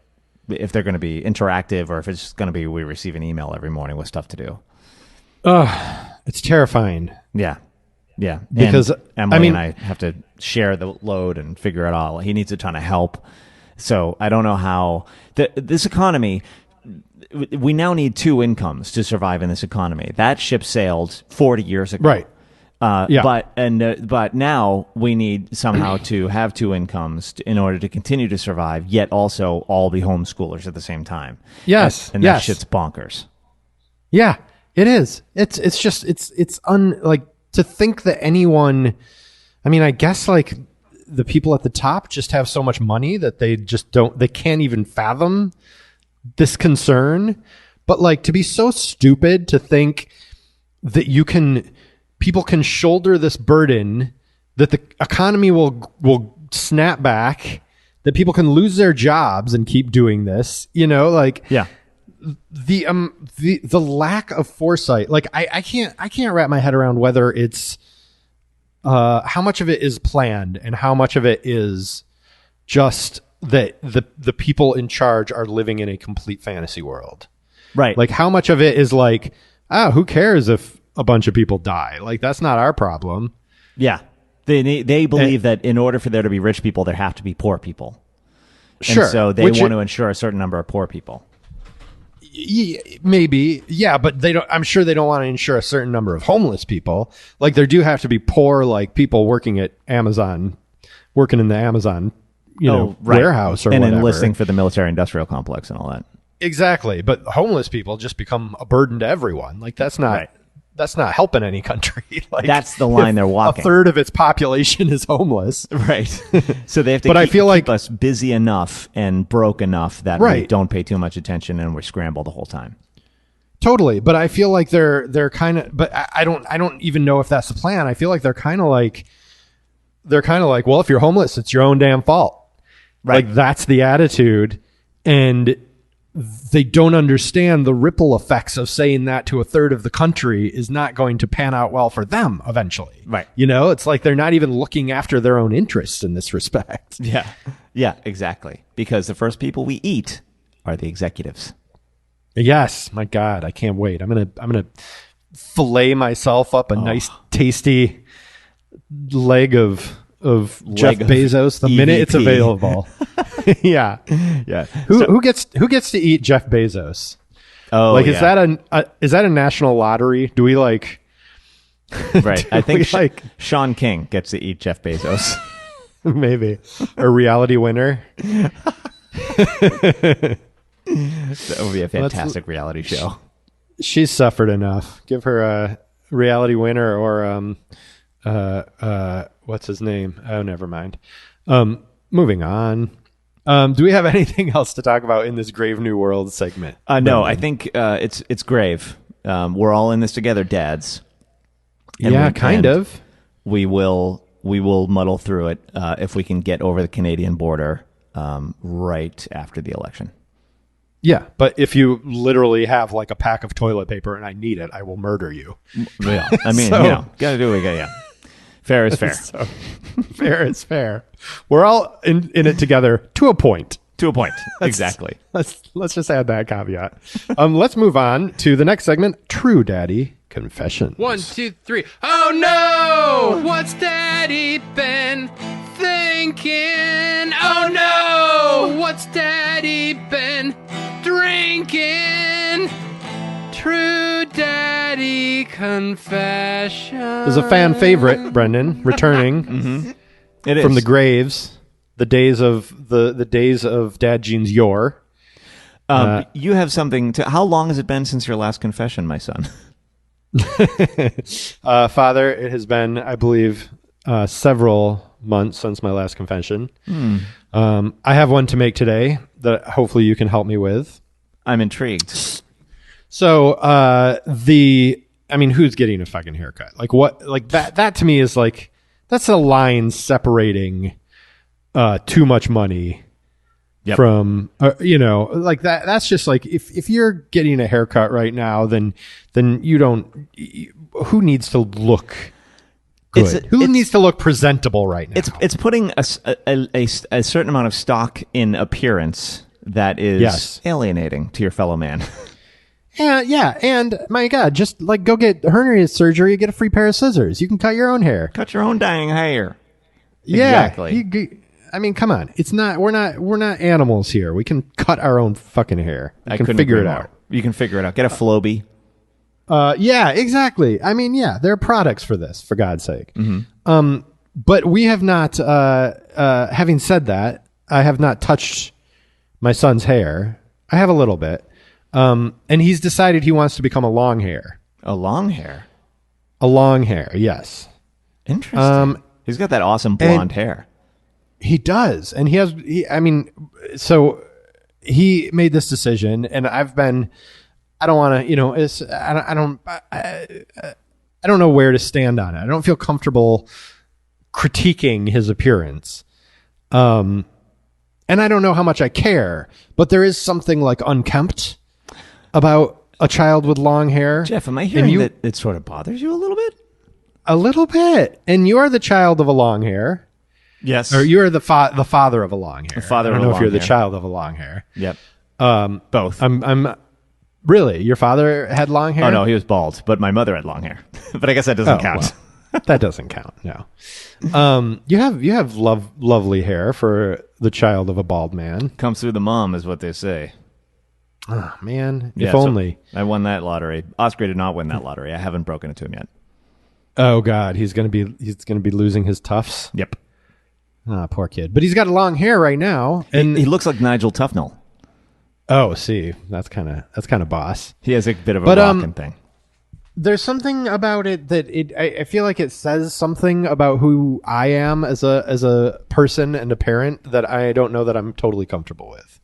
if they're going to be interactive, or if it's just going to be we receive an email every morning with stuff to do. It's terrifying. Yeah. Because Emily and I have to share the load and figure it all. He needs a ton of help. So I don't know how this economy, we now need 2 incomes to survive in this economy. That ship sailed 40 years ago. Right. But now we need somehow to have 2 incomes in order to continue to survive, yet also all be homeschoolers at the same time. Yes. And that shit's bonkers. Yeah. It is. It's just like to think that anyone. I mean, I guess like the people at the top just have so much money that they can't even fathom this concern. But like to be so stupid to think that people can shoulder this burden, that the economy will snap back, that people can lose their jobs and keep doing this. The lack of foresight, like I can't wrap my head around whether it's how much of it is planned and how much of it is just that the people in charge are living in a complete fantasy world. Right. Like how much of it is like, who cares if a bunch of people die? Like that's not our problem. Yeah. They believe that in order for there to be rich people, there have to be poor people. Sure. And so they want to ensure a certain number of poor people. Maybe, yeah, but they don't. I'm sure they don't want to insure a certain number of homeless people. Like there do have to be poor, like people working at Amazon, working in the Amazon, warehouse or and whatever, enlisting for the military-industrial complex and all that. Exactly, but homeless people just become a burden to everyone. Like that's not helping any country. Like that's the line they're walking. A third of its population is homeless, right? So they have to. Keep us busy enough and broke enough that we don't pay too much attention and we scramble the whole time. Totally, but I feel like they're kind of. But I don't even know if that's the plan. I feel like they're kind of like, well, if you're homeless, it's your own damn fault. Right. Like that's the attitude, and they don't understand the ripple effects of saying that to a third of the country is not going to pan out well for them eventually. Right. It's like they're not even looking after their own interests in this respect. Yeah. Yeah, exactly. Because the first people we eat are the executives. Yes. My God, I can't wait. I'm going to fillet myself up a nice tasty leg of Jeff Bezos the minute it's available. Yeah. Yeah. Who gets to eat Jeff Bezos? Oh, like, yeah. is that a national lottery? Do we like? Right. I think we, like Sean King gets to eat Jeff Bezos. maybe a reality winner. That would be a fantastic reality show. She's suffered enough. Give her a reality winner or what's his name? Oh, never mind. Moving on. Do we have anything else to talk about in this Grave New World segment? No, I think it's grave. We're all in this together, dads. And yeah, kind of. We will muddle through it if we can get over the Canadian border right after the election. Yeah, but if you literally have like a pack of toilet paper and I need it, I will murder you. Yeah, I mean, gotta do what we got. Yeah, fair is fair. So, fair is fair. We're all in it together to a point. To a point, exactly. Let's just add that caveat. Let's move on to the next segment. True Daddy Confessions. 1, 2, 3. Oh no! What's Daddy been thinking? Oh no! What's Daddy been drinking? True Daddy Confessions. There's a fan favorite, Brendan, returning It is from the graves. The days of the days of Dad Jean's yore. You have something to. How long has it been since your last confession, my son? Father, it has been, I believe, several months since my last confession. I have one to make today that hopefully you can help me with. I'm intrigued. So, who's getting a fucking haircut? Like what? Like that to me is like that's a line separating too much money from like that. That's just like if you're getting a haircut right now, then you don't. Who needs to look good? Who needs to look presentable right now? It's putting a certain amount of stock in appearance that is alienating to your fellow man. Yeah, and my God, just like go get hernia surgery, get a free pair of scissors. You can cut your own hair. Cut your own dang hair. Yeah, Exactly. I mean, come on. It's not. We're not animals here. We can cut our own fucking hair. I can couldn't figure agree it more. out. You can figure it out. Get a Flowbee. Yeah, exactly. I mean, yeah, there are products for this, for God's sake. But we have not. Having said that, I have not touched my son's hair. I have a little bit, and he's decided he wants to become a long hair. A long hair. A long hair, yes. Interesting. He's got that awesome blonde hair. He does, and so he made this decision, and I've been. I don't want to, I don't know where to stand on it. I don't feel comfortable critiquing his appearance. And I don't know how much I care, but there is something like unkempt about a child with long hair. Jeff, am I hearing that it sort of bothers you a little bit? A little bit. And you are the child of a long hair. Yes. Or you are the father of a long hair. Father I don't of a know if long you're the hair. child of a long hair. Yep. Both. I'm really, your father had long hair? Oh, no, he was bald, but my mother had long hair. But I guess that doesn't count. Well, that doesn't count, no. You have lovely hair for the child of a bald man. Comes through the mom is what they say. Oh, man, Yeah, if so only. I won that lottery. Oscar did not win that lottery. I haven't broken it to him yet. Oh, God, he's gonna be losing his tufts. Yep. Ah, poor kid. But he's got long hair right now, and He looks like Nigel Tufnell. oh, see, that's kind of boss. He has a bit of a rockin' thing. There's something about it that I feel like it says something about who I am as a person and a parent that I don't know that I'm totally comfortable with.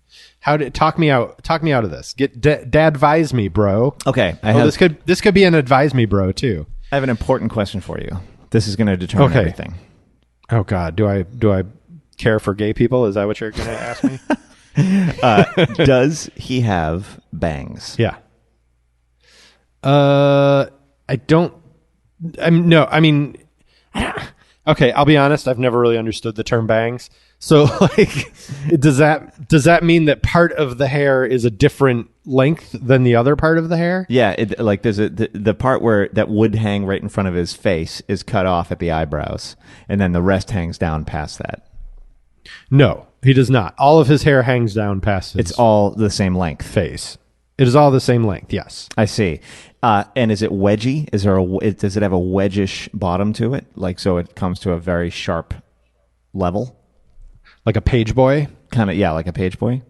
Talk me out of this. Dad advise me, bro. Okay. This could be an advise me, bro, too. I have an important question for you. This is going to determine everything. Oh God, do I care for gay people? Is that what you're going to ask me? Does he have bangs? Yeah. I don't. No. I mean, okay. I'll be honest. I've never really understood the term bangs. So, like, does that mean that part of the hair is a different length than the other part of the hair? Yeah, there's the part where that would hang right in front of his face is cut off at the eyebrows, and then the rest hangs down past that. No, he does not. All of his hair hangs down past his It's all the same length. face. It is all the same length. Yes. I see. And is it wedgy? Does it have a wedgish bottom to it? Like, so it comes to a very sharp level? Like a page boy? Kind of, yeah, like a page boy.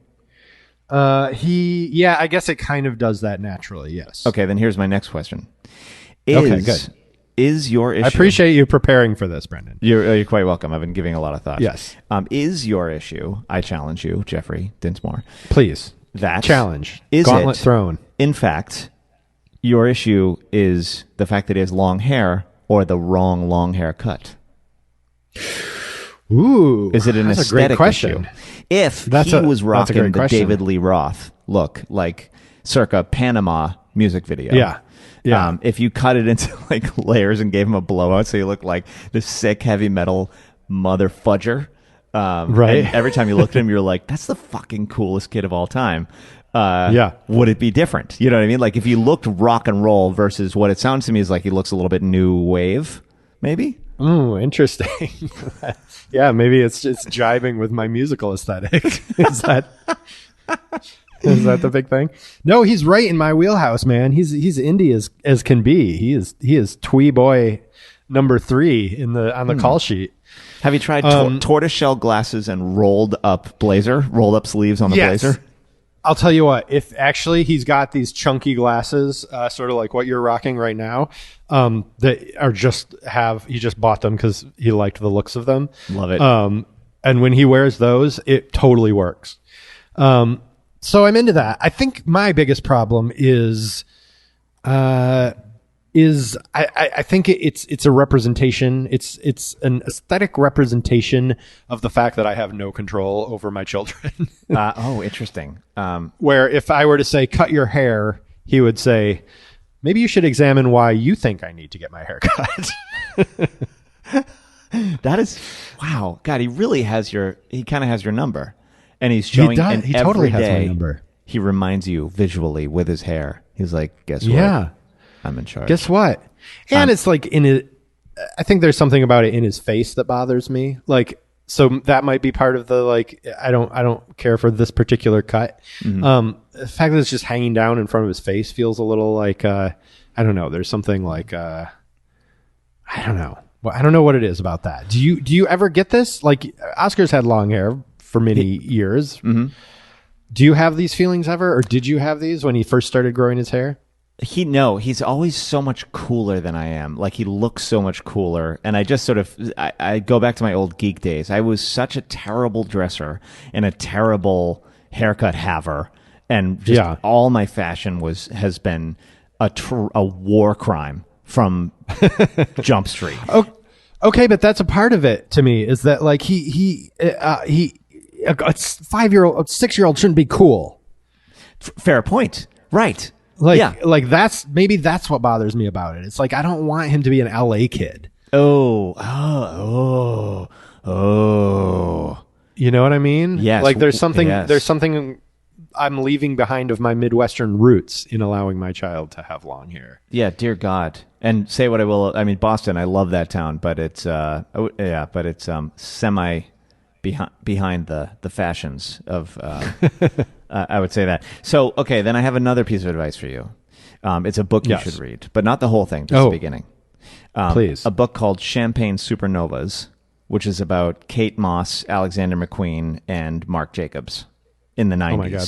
I guess it kind of does that naturally. Yes. Okay, then here's my next question. Okay, good. Is your issue? I appreciate you preparing for this, Brendan. You're quite welcome. I've been giving a lot of thought. Yes. Is your issue? I challenge you, Jeffrey Dinsmore. Please. That challenge. Is Gauntlet it, thrown. In fact, your issue is the fact that he has long hair or the wrong long haircut. Ooh, is it an that's aesthetic a great question? issue? If he was rocking the David Lee Roth look, like circa Panama music video, yeah. If you cut it into like layers and gave him a blowout, so you look like this sick heavy metal mother fudger, right? And every time you looked at him, you're like, "That's the fucking coolest kid of all time." Would it be different? You know what I mean? Like if you looked rock and roll versus what it sounds to me is like he looks a little bit new wave, maybe. Oh, interesting. Yeah, maybe it's just jiving with my musical aesthetic. Is that the big thing? No, he's right in my wheelhouse, man. He's indie as can be. He is twee boy number 3 on the call sheet. Have you tried tortoiseshell glasses and rolled up sleeves on the blazer? I'll tell you what, if actually he's got these chunky glasses, sort of like what you're rocking right now, that are he just bought them because he liked the looks of them. Love it. And when he wears those, it totally works. So I'm into that. I think my biggest problem is I think it's a representation. It's an aesthetic representation of the fact that I have no control over my children. Interesting. Where if I were to say, cut your hair, he would say, maybe you should examine why you think I need to get my hair cut. That is, wow. God, he really he kind of has your number. And he's showing, he totally has my number. He reminds you visually with his hair. He's like, guess what? Yeah. I'm in charge. Guess what? And it's like I think there's something about it in his face that bothers me. Like, so that might be part of the, like, I don't care for this particular cut. Mm-hmm. The fact that it's just hanging down in front of his face feels a little like, I don't know. There's something like, I don't know. Well, I don't know what it is about that. Do you ever get this? Like, Oscar's had long hair for many years. Mm-hmm. Do you have these feelings ever? Or did you have these when he first started growing his hair? He's always so much cooler than I am. Like, he looks so much cooler. And I just I go back to my old geek days. I was such a terrible dresser and a terrible haircut haver. And just all my fashion has been a war crime from Jump Street. Okay, but that's a part of it to me, is that like a 6-year-old shouldn't be cool. Fair point. Right. Like that's what bothers me about it. It's like, I don't want him to be an LA kid. Oh. You know what I mean? Yes. Like there's something I'm leaving behind of my Midwestern roots in allowing my child to have long hair. Yeah, dear God. And say what I will, I mean, Boston, I love that town, but it's semi behind the fashions of I would say that. So, okay, then I have another piece of advice for you. It's a book you should read, but not the whole thing, just the beginning. Please. A book called Champagne Supernovas, which is about Kate Moss, Alexander McQueen, and Marc Jacobs in the 90s. Oh my God,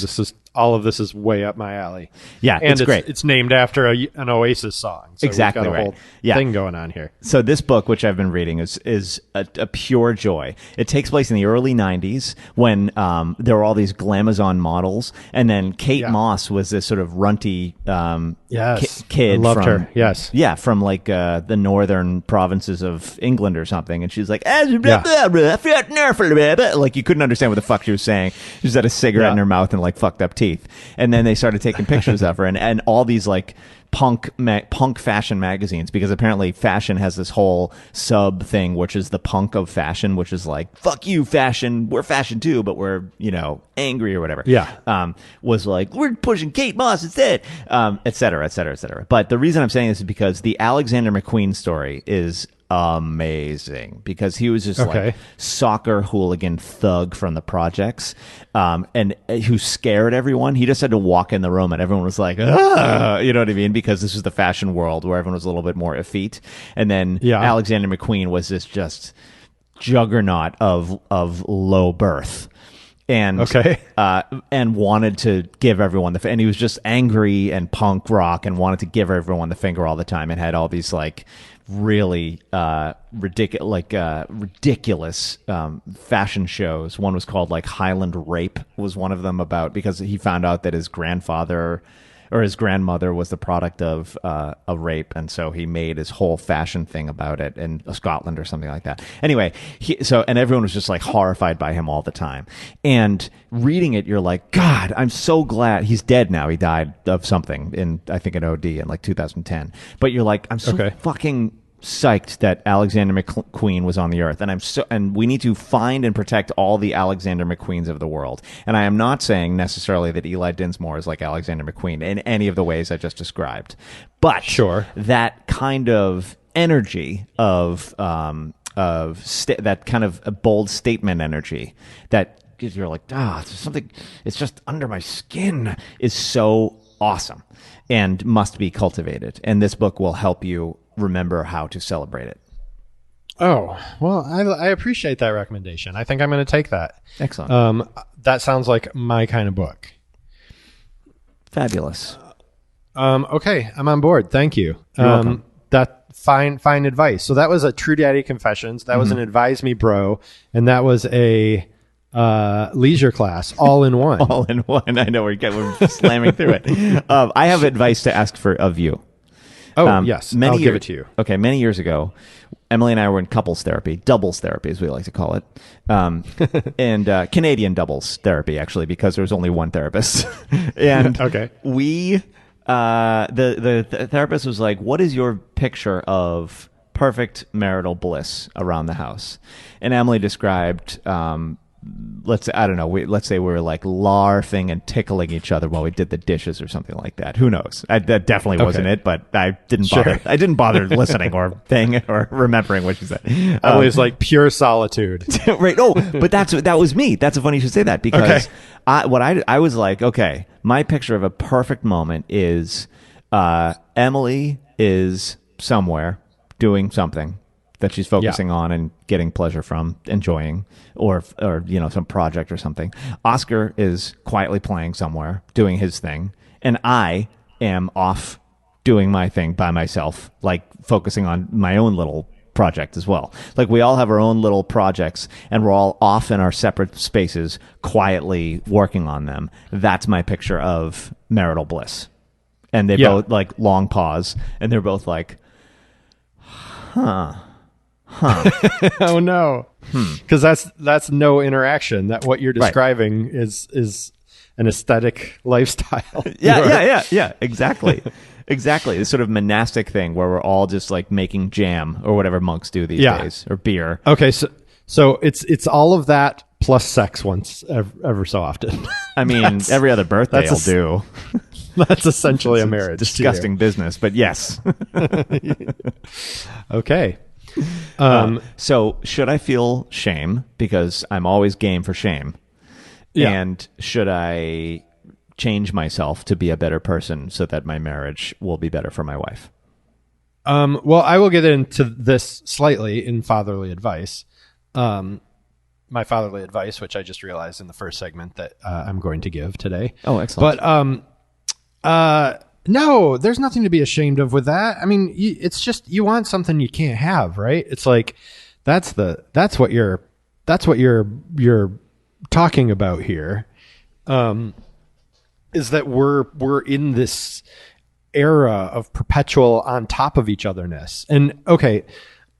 all of this is way up my alley. Yeah, and it's great. It's named after an Oasis song. So exactly we've got a right. whole thing going on here. So this book, which I've been reading, is a pure joy. It takes place in the early 90s when there were all these glamazon models, and then Kate Moss was this sort of runty kid. I loved her. Yes. Yeah, from like the northern provinces of England or something. And she's like, like you couldn't understand what the fuck she was saying. She just had a cigarette in her mouth and like fucked up teeth. And then they started taking pictures of her and all these like punk fashion magazines, because apparently fashion has this whole sub thing, which is the punk of fashion, which is like, fuck you, fashion. We're fashion too, but we're, angry or whatever. Yeah. Was like, we're pushing Kate Moss instead, et cetera, et cetera, et cetera. But the reason I'm saying this is because the Alexander McQueen story is amazing because he was just like soccer hooligan thug from the projects, and who scared everyone. He just had to walk in the room and everyone was like, ah, you know what I mean? Because this was the fashion world where everyone was a little bit more effete. And then Alexander McQueen was this just juggernaut of low birth. And and wanted to give everyone and he was just angry and punk rock and wanted to give everyone the finger all the time and had all these like really ridiculous fashion shows. One was called like Highland Rape was one of them because he found out that his grandfather or his grandmother was the product of a rape, and so he made his whole fashion thing about it in Scotland or something like that. Anyway, and everyone was just like horrified by him all the time. And reading it, you're like, God, I'm so glad he's dead now. He died of something I think an OD in like 2010. But you're like, I'm so fucking psyched that Alexander McQueen was on the earth, and we need to find and protect all the Alexander McQueens of the world. And I am not saying necessarily that Eli Dinsmore is like Alexander McQueen in any of the ways I just described, but that kind of energy of that kind of a bold statement energy that you're like, there's something, it's just under my skin, is so awesome and must be cultivated. And this book will help you remember how to celebrate it. Oh, well, I appreciate that recommendation. I think I'm going to take that. Excellent. That sounds like my kind of book. Fabulous. Okay, I'm on board. Thank you. You're welcome. That fine advice. So that was a True Daddy Confessions. That was an Advise Me Bro, and that was a leisure class, all in one. All in one. I know we're slamming through it. I have advice to ask of you. Oh, yes. I'll give it to you. Okay, many years ago, Emily and I were in couples therapy, doubles therapy, as we like to call it, and Canadian doubles therapy, actually, because there was only one therapist. And we, the therapist was like, what is your picture of perfect marital bliss around the house? And Emily described let's say we were like larfing and tickling each other while we did the dishes or something like that. Who knows? That definitely wasn't it, but I didn't bother. I didn't bother listening or remembering what she said. Emily's like pure solitude. Right. Oh, but that was me. That's funny you should say that because I was like, okay, my picture of a perfect moment is Emily is somewhere doing something that she's focusing on and getting pleasure from, enjoying, or some project or something. Oscar is quietly playing somewhere, doing his thing, and I am off doing my thing by myself, like focusing on my own little project as well. Like we all have our own little projects, and we're all off in our separate spaces, quietly working on them. That's my picture of marital bliss. And they both like long pause, and they're both like, huh. Oh no. Because that's no interaction. That what you're describing is an aesthetic lifestyle. Yeah. Exactly. Exactly. This sort of monastic thing where we're all just like making jam or whatever monks do these days, or beer. Okay, so it's all of that plus sex once ever so often. I mean, every other birthday I'll do. That's essentially a marriage. Disgusting business, but yes. Okay. So should I feel shame? Because I'm always game for shame. Yeah. And should I change myself to be a better person so that my marriage will be better for my wife? Well, I will get into this slightly in fatherly advice. My fatherly advice, which I just realized in the first segment that I'm going to give today. Oh, excellent. But no, there's nothing to be ashamed of with that. I mean, it's just you want something you can't have, right? It's like that's what you're talking about here. Is that we're in this era of perpetual on top of each otherness. And okay,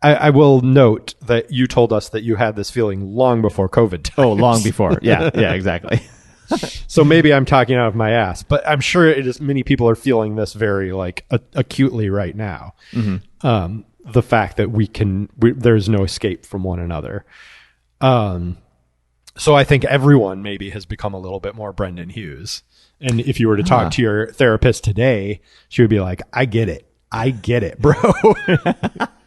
I will note that you told us that you had this feeling long before COVID times. Oh, long before. Yeah, exactly. So maybe I'm talking out of my ass, but I'm sure it is. Many people are feeling this very like acutely right now. Mm-hmm. The fact that there's no escape from one another. So I think everyone maybe has become a little bit more Brendan Hughes. And if you were to talk to your therapist today, she would be like, I get it, bro.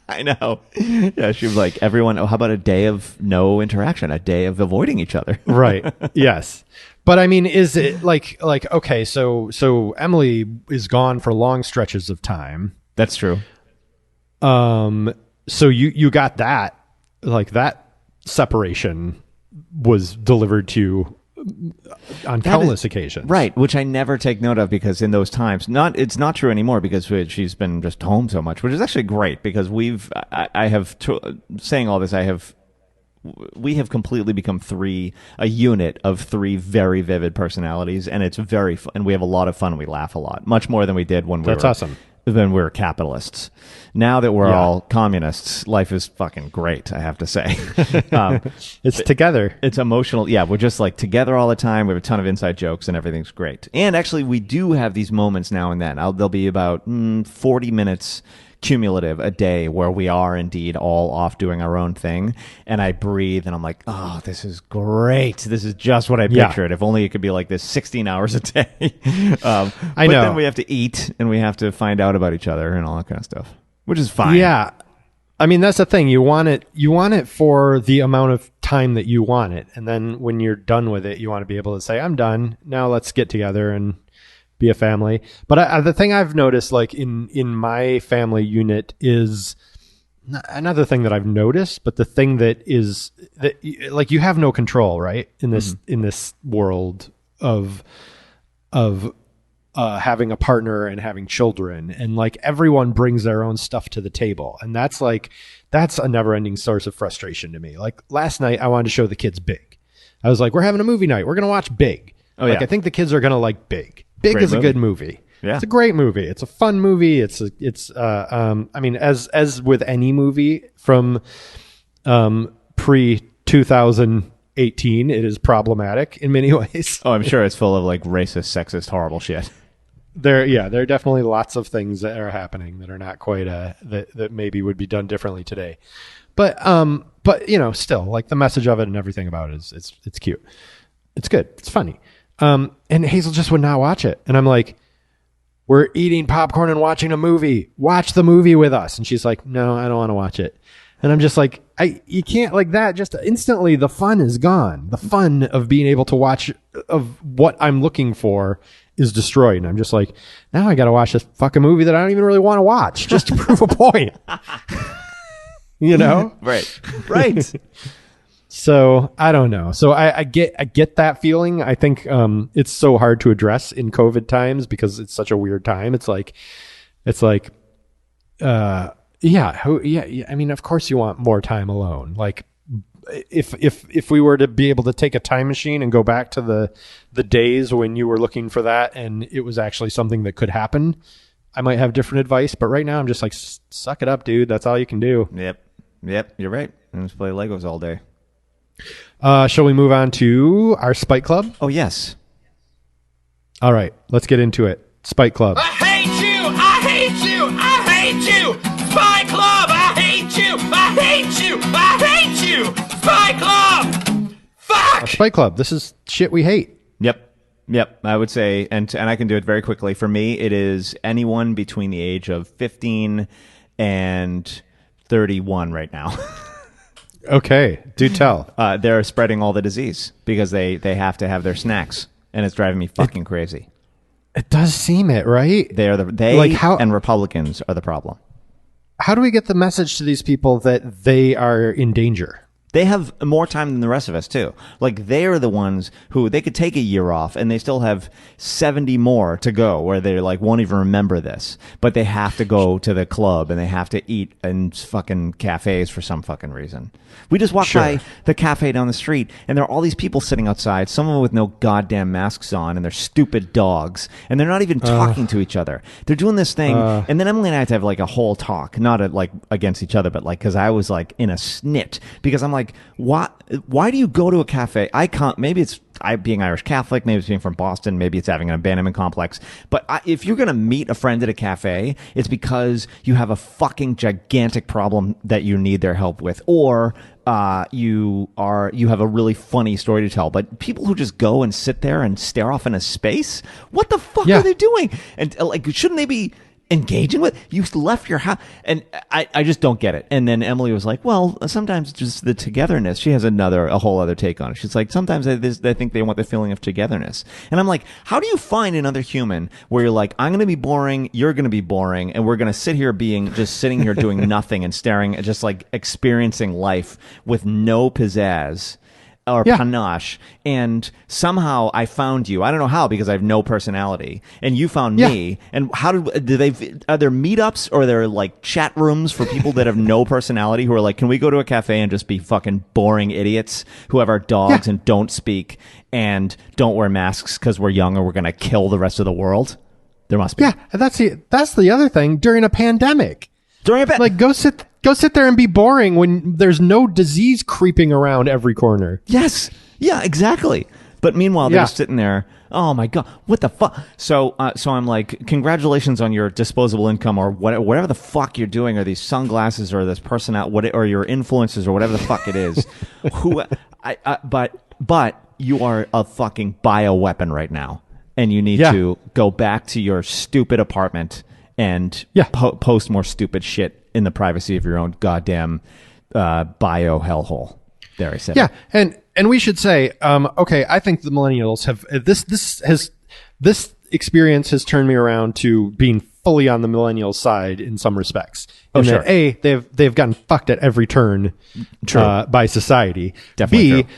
I know. Yeah, she was like, everyone, how about a day of no interaction, a day of avoiding each other? Right. Yes. But I mean, is it like okay, so Emily is gone for long stretches of time. That's true. So you got that, like that separation was delivered to you on countless occasions. Right, which I never take note of because in those times, it's not true anymore because she's been just home so much, which is actually great because saying all this, we have completely become a unit of three very vivid personalities, and it's very fun, and we have a lot of fun. We laugh a lot, much more than we did when That's awesome. When we were capitalists. Now that we're all communists, life is fucking great, I have to say. It's together. It's emotional. Yeah, we're just like together all the time. We have a ton of inside jokes and everything's great. And actually, we do have these moments now and then. There'll be about 40 minutes cumulative a day where we are indeed all off doing our own thing, and I breathe and I'm like, oh, this is great. This is just what I pictured. If only it could be like this 16 hours a day. I but know. Then we have to eat and we have to find out about each other and all that kind of stuff, which is fine. Yeah. I mean, that's the thing. You want it for the amount of time that you want it, and then when you're done with it, you want to be able to say, I'm done. Now let's get together and be a family. But the thing I've noticed, like in my family unit, is another thing that I've noticed. But the thing that is that, like, you have no control, right, in this world of having a partner and having children, and like everyone brings their own stuff to the table, and that's a never-ending source of frustration to me. Like last night, I wanted to show the kids Big. I was like, we're having a movie night. We're gonna watch Big. Oh, like yeah. I think the kids are gonna like Big. Big Great is a movie. good movie. Yeah. It's a great movie. It's a fun movie. I mean, as with any movie from pre 2018, it is problematic in many ways. Oh, I'm sure it's full of like racist, sexist, horrible shit. There are definitely lots of things that are happening that are not quite that maybe would be done differently today. But still, like the message of it and everything about it is it's cute. It's good. It's funny. And Hazel just would not watch it. And I'm like, we're eating popcorn and watching a movie. Watch the movie with us. And she's like, no, I don't want to watch it. And I'm just like, you can't like that. Just instantly, the fun is gone. The fun of being able to watch of what I'm looking for is destroyed. And I'm just like, now I got to watch this fucking movie that I don't even really want to watch just to prove a point. You know? Right. So I don't know. So I get that feeling. I think it's so hard to address in COVID times because it's such a weird time. It's like, I mean, of course you want more time alone. Like if we were to be able to take a time machine and go back to the days when you were looking for that and it was actually something that could happen, I might have different advice. But right now I'm just like, suck it up, dude. That's all you can do. Yep. You're right. And just play Legos all day. Shall we move on to our Spike Club? Oh, yes. All right, let's get into it. Spike Club. I hate you! I hate you! I hate you! Spy Club! I hate you! I hate you! I hate you! Spy Club! Fuck! Spike Club. This is shit we hate. Yep. I would say, and I can do it very quickly. For me, it is anyone between the age of 15 and 31 right now. Okay, do tell. They're spreading all the disease because they have to have their snacks, and it's driving me fucking crazy. It does seem it, right? And Republicans are the problem. How do we get the message to these people that they are in danger? They have more time than the rest of us, too. Like, they're the ones who, they could take a year off, and they still have 70 more to go, where they, like, won't even remember this. But they have to go to the club, and they have to eat in fucking cafes for some fucking reason. We just walked by the cafe down the street, and there are all these people sitting outside, some of them with no goddamn masks on, and they're stupid dogs, and they're not even talking to each other. They're doing this thing, and then Emily and I had to have, like, a whole talk, not against each other, but, like, because I was, like, in a snit, because I'm like, why do you go to a cafe? I can't. Maybe it's being Irish Catholic. Maybe it's being from Boston. Maybe it's having an abandonment complex. But if you're going to meet a friend at a cafe, it's because you have a fucking gigantic problem that you need their help with, or you have a really funny story to tell. But people who just go and sit there and stare off into space, what the fuck are they doing? And like, shouldn't they be engaging with? You left your house. And I just don't get it. And then Emily was like, well, sometimes just the togetherness. She has a whole other take on it. She's like, sometimes they think they want the feeling of togetherness. And I'm like, how do you find another human where you're like, I'm going to be boring, you're going to be boring, and we're going to sit here sitting here doing nothing and staring at just like experiencing life with no pizzazz or panache, and somehow I found you. I don't know how, because I have no personality, and you found me. And how are there meetups, or are there like chat rooms for people that have no personality who are like, can we go to a cafe and just be fucking boring idiots who have our dogs and don't speak and don't wear masks because we're young or we're gonna kill the rest of the world? There must be. Yeah, and that's the other thing during a pandemic. Like, go sit there and be boring when there's no disease creeping around every corner. Yes. Yeah, exactly. But meanwhile, they're just sitting there. Oh my God, what the fuck? So I'm like, congratulations on your disposable income, or whatever the fuck you're doing, or these sunglasses, or this or your influences, or whatever the fuck it is. But you are a fucking bioweapon right now, and you need to go back to your stupid apartment and post more stupid shit in the privacy of your own goddamn bio hellhole. There, I said. Yeah, and we should say, okay, I think the millennials have this experience has turned me around to being fully on the millennial side in some respects. Oh, sure. That they've gotten fucked at every turn by society. Definitely. B,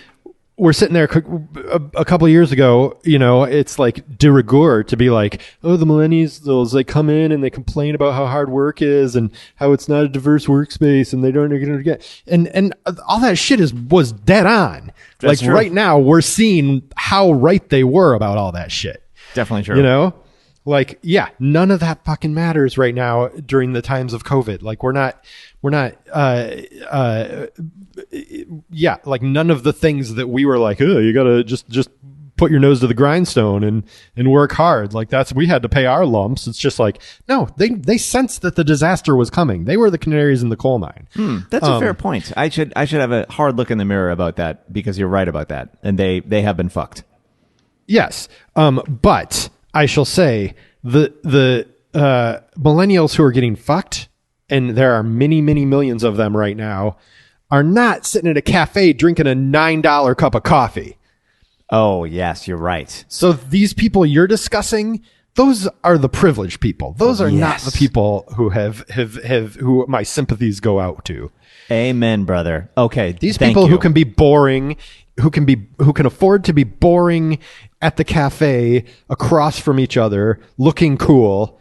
we're sitting there a couple of years ago, it's like de rigueur to be like, oh, the millennials, they come in and they complain about how hard work is and how it's not a diverse workspace and they don't get, and all that shit was dead on. That's true. Right now we're seeing how right they were about all that shit. Definitely true. None of that fucking matters right now during the times of COVID. Like we're not, like none of the things that we were like, oh, you gotta just put your nose to the grindstone and work hard. Like we had to pay our lumps. It's just like, no, they sensed that the disaster was coming. They were the canaries in the coal mine. That's a fair point. I should have a hard look in the mirror about that, because you're right about that. And they have been fucked. Yes. But I shall say the millennials who are getting fucked, and there are many, many millions of them right now, are not sitting at a cafe drinking a $9 cup of coffee. Oh, yes, you're right. So these people you're discussing, those are the privileged people. Those are not the people who have who my sympathies go out to. Amen, brother. Okay. These people who can be boring, who can afford to be boring at the cafe across from each other, looking cool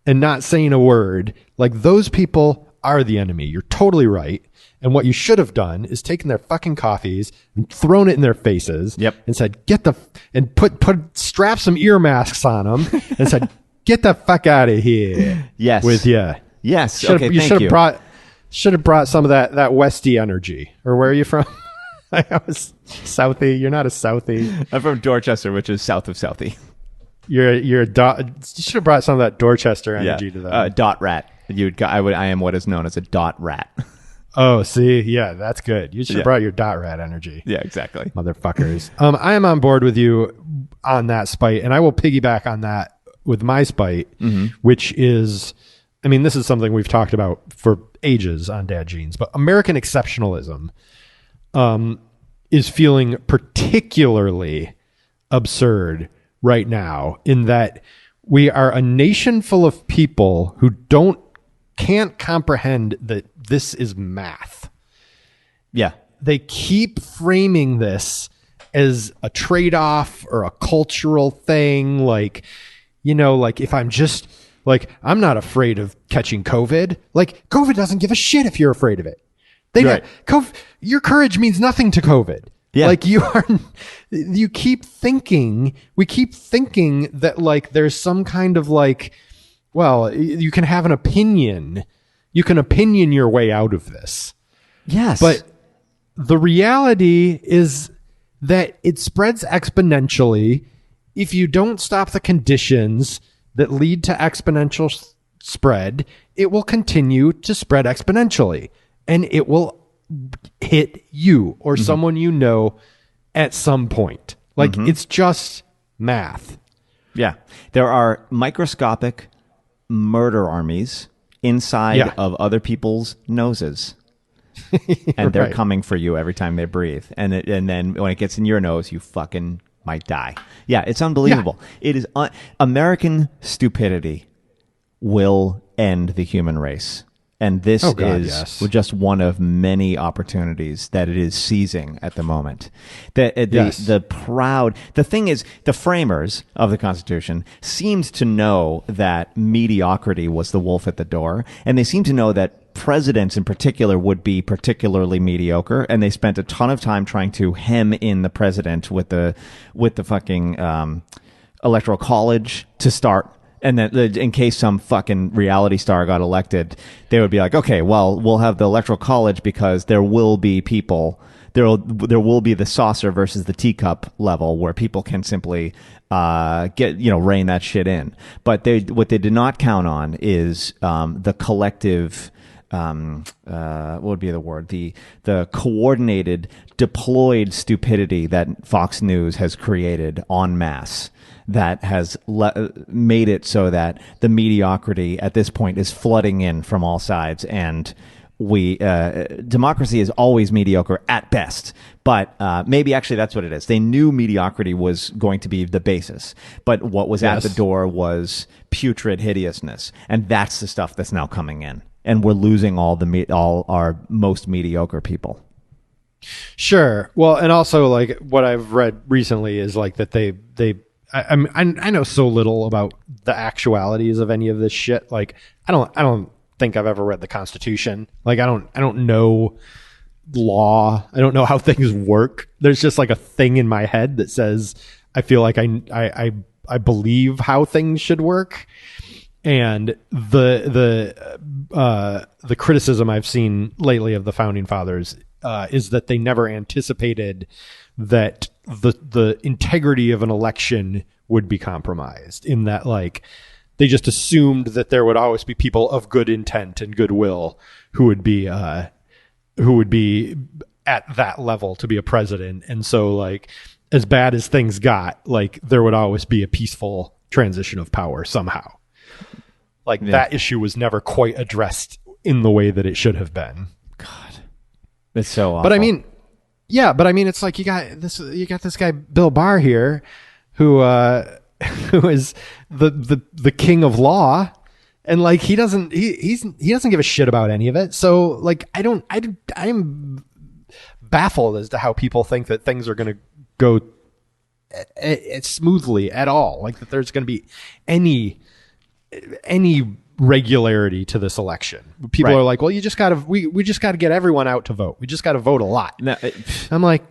and not saying a word, like those people are the enemy. You're totally right. And what you should have done is taken their fucking coffees and thrown it in their faces. Yep. And said, strap some ear masks on them and said, get the fuck out of here. Yes. With you. Yes. Should have brought some of that Westie energy. Or where are you from? I was Southie. You're not a Southie. I'm from Dorchester, which is south of Southie. You should have brought some of that Dorchester energy to that. Dot rat. I am what is known as a dot rat. Oh, see, yeah, that's good. You should have brought your dot rat energy. Yeah, exactly. Motherfuckers. I am on board with you on that spite, and I will piggyback on that with my spite, which is, I mean, this is something we've talked about for ages on Dad Jeans, but American exceptionalism is feeling particularly absurd right now, in that we are a nation full of people who can't comprehend that this is math. Yeah. They keep framing this as a trade-off or a cultural thing. Like, if I'm just like, I'm not afraid of catching COVID. Like, COVID doesn't give a shit if you're afraid of it. Your courage means nothing to COVID. Yeah. Like we keep thinking that like there's some kind of like, well, you can have an opinion. You can opinion your way out of this. Yes. But the reality is that it spreads exponentially. If you don't stop the conditions that lead to exponential spread, it will continue to spread exponentially. And it will hit you or someone you know at some point. Like, it's just math. Yeah. There are microscopic murder armies inside of other people's noses. And they're coming for you every time they breathe. And then when it gets in your nose, you fucking might die. Yeah, it's unbelievable. Yeah. It is American stupidity will end the human race. And this is just one of many opportunities that it is seizing at the moment. The thing is, the framers of the Constitution seemed to know that mediocrity was the wolf at the door, and they seemed to know that presidents in particular would be particularly mediocre, and they spent a ton of time trying to hem in the president with the fucking electoral college to start. And then in case some fucking reality star got elected, they would be like, okay, well, we'll have the electoral college because there will be people, there will be the saucer versus the teacup level where people can simply rein that shit in. But what they did not count on is the collective, what would be the word? The coordinated, deployed stupidity that Fox News has created en masse. That has made it so that the mediocrity at this point is flooding in from all sides, and democracy is always mediocre at best. But maybe actually that's what it is. They knew mediocrity was going to be the basis, but what was at the door was putrid hideousness, and that's the stuff that's now coming in, and we're losing all our most mediocre people. Sure. Well, and also like what I've read recently is like that they. I know so little about the actualities of any of this shit. Like, I don't think I've ever read the Constitution. Like, I don't know law. I don't know how things work. There's just like a thing in my head that says I feel like I believe how things should work. And the criticism I've seen lately of the founding fathers is that they never anticipated that the integrity of an election would be compromised, in that like they just assumed that there would always be people of good intent and goodwill who would be at that level to be a president. And so like as bad as things got, like there would always be a peaceful transition of power somehow. Like that issue was never quite addressed in the way that it should have been. God, it's so awful. But I mean, it's like you got this guy Bill Barr here, who is the king of law, and like he doesn't give a shit about any of it. So like I'm baffled as to how people think that things are going to go smoothly at all. Like that there's going to be any regularity to this election. People are like, well, we just got to get everyone out to vote. We just got to vote a lot. No, I'm like,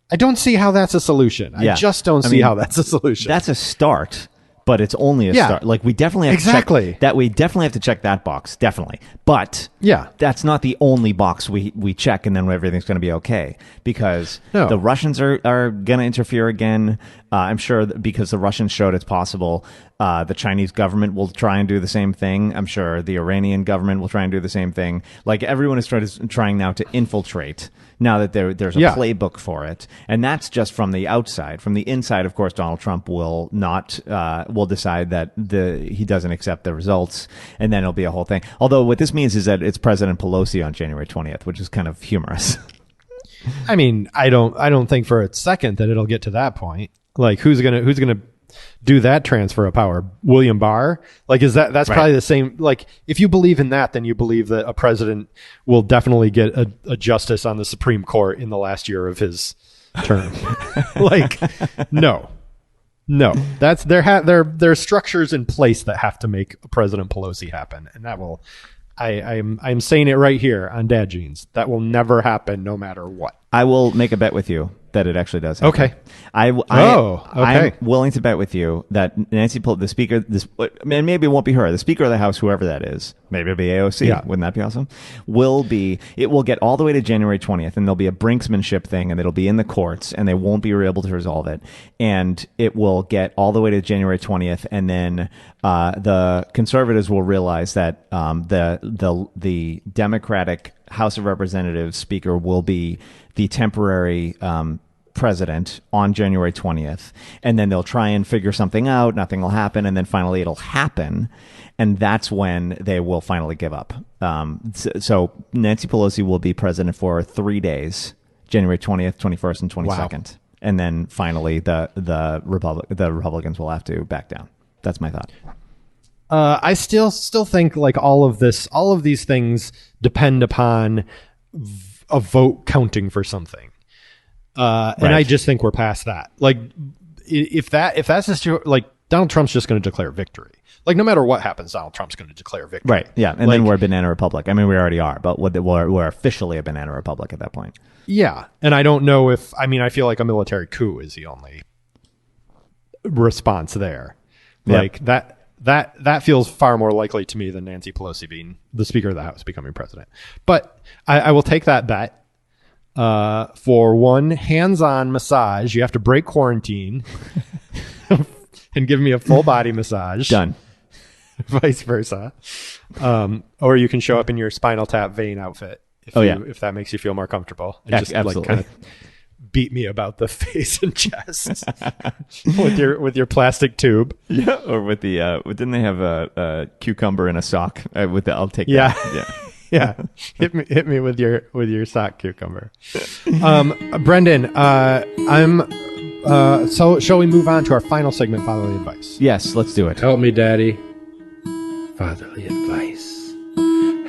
I don't see how that's a solution. I just don't see how that's a solution. That's a start, but it's only a start. Like we definitely have to check that. We definitely have to check that box. Definitely. But that's not the only box we check and then everything's going to be okay, because the Russians are going to interfere again. I'm sure because the Russians showed it's possible. The Chinese government will try and do the same thing. I'm sure the Iranian government will try and do the same thing. Like everyone is trying now to infiltrate, now that there's a playbook for it. And that's just from the outside. From the inside, of course, Donald Trump will decide that he doesn't accept the results, and then it'll be a whole thing. Although what this means is that it's President Pelosi on January 20th, which is kind of humorous. I mean, I don't think for a second that it'll get to that point. Like who's gonna do that transfer of power? William Barr? Like that's probably the same. Like if you believe in that, then you believe that a president will definitely get a justice on the Supreme Court in the last year of his term. Like no, that's there are structures in place that have to make President Pelosi happen, and that will. I'm saying it right here on Dad Jeans. That will never happen, no matter what. I will make a bet with you that it actually does happen. Okay. I'm willing to bet with you that Nancy Pelosi, the speaker, and maybe it won't be her, the Speaker of the House, whoever that is, maybe it'll be AOC. Yeah. Wouldn't that be awesome? It will get all the way to January 20th, and there'll be a brinksmanship thing, and it'll be in the courts, and they won't be able to resolve it. And it will get all the way to January 20th, and then the conservatives will realize that the Democratic House of Representatives Speaker will be the temporary president on January 20th, and then they'll try and figure something out. Nothing will happen, and then finally it'll happen, and that's when they will finally give up. So Nancy Pelosi will be president for 3 days, January 20th, 21st, and 22nd. Wow. And then finally the Republicans will have to back down. That's my thought. I still think like all of these things depend upon a vote counting for something. And I just think we're past that. Like if that's just like Donald Trump's just going to declare victory. Like no matter what happens, Donald Trump's going to declare victory. Right. Yeah. And then we're a banana republic. I mean, we already are, but we're officially a banana republic at that point. Yeah. And I don't know I feel like a military coup is the only response there. Like that feels far more likely to me than Nancy Pelosi being the Speaker of the House becoming president. But I will take that bet. For one hands-on massage, you have to break quarantine and give me a full body massage. Done. Vice versa. Or you can show up in your Spinal Tap vein outfit if that makes you feel more comfortable. And just absolutely. like kind of beat me about the face and chest with your plastic tube. Yeah. Or with the didn't they have a cucumber in a sock? I'll take that. Yeah. Yeah, hit me with your sock cucumber. Brendan, so shall we move on to our final segment, fatherly advice? Yes, let's do it. Help me, Daddy. Fatherly advice.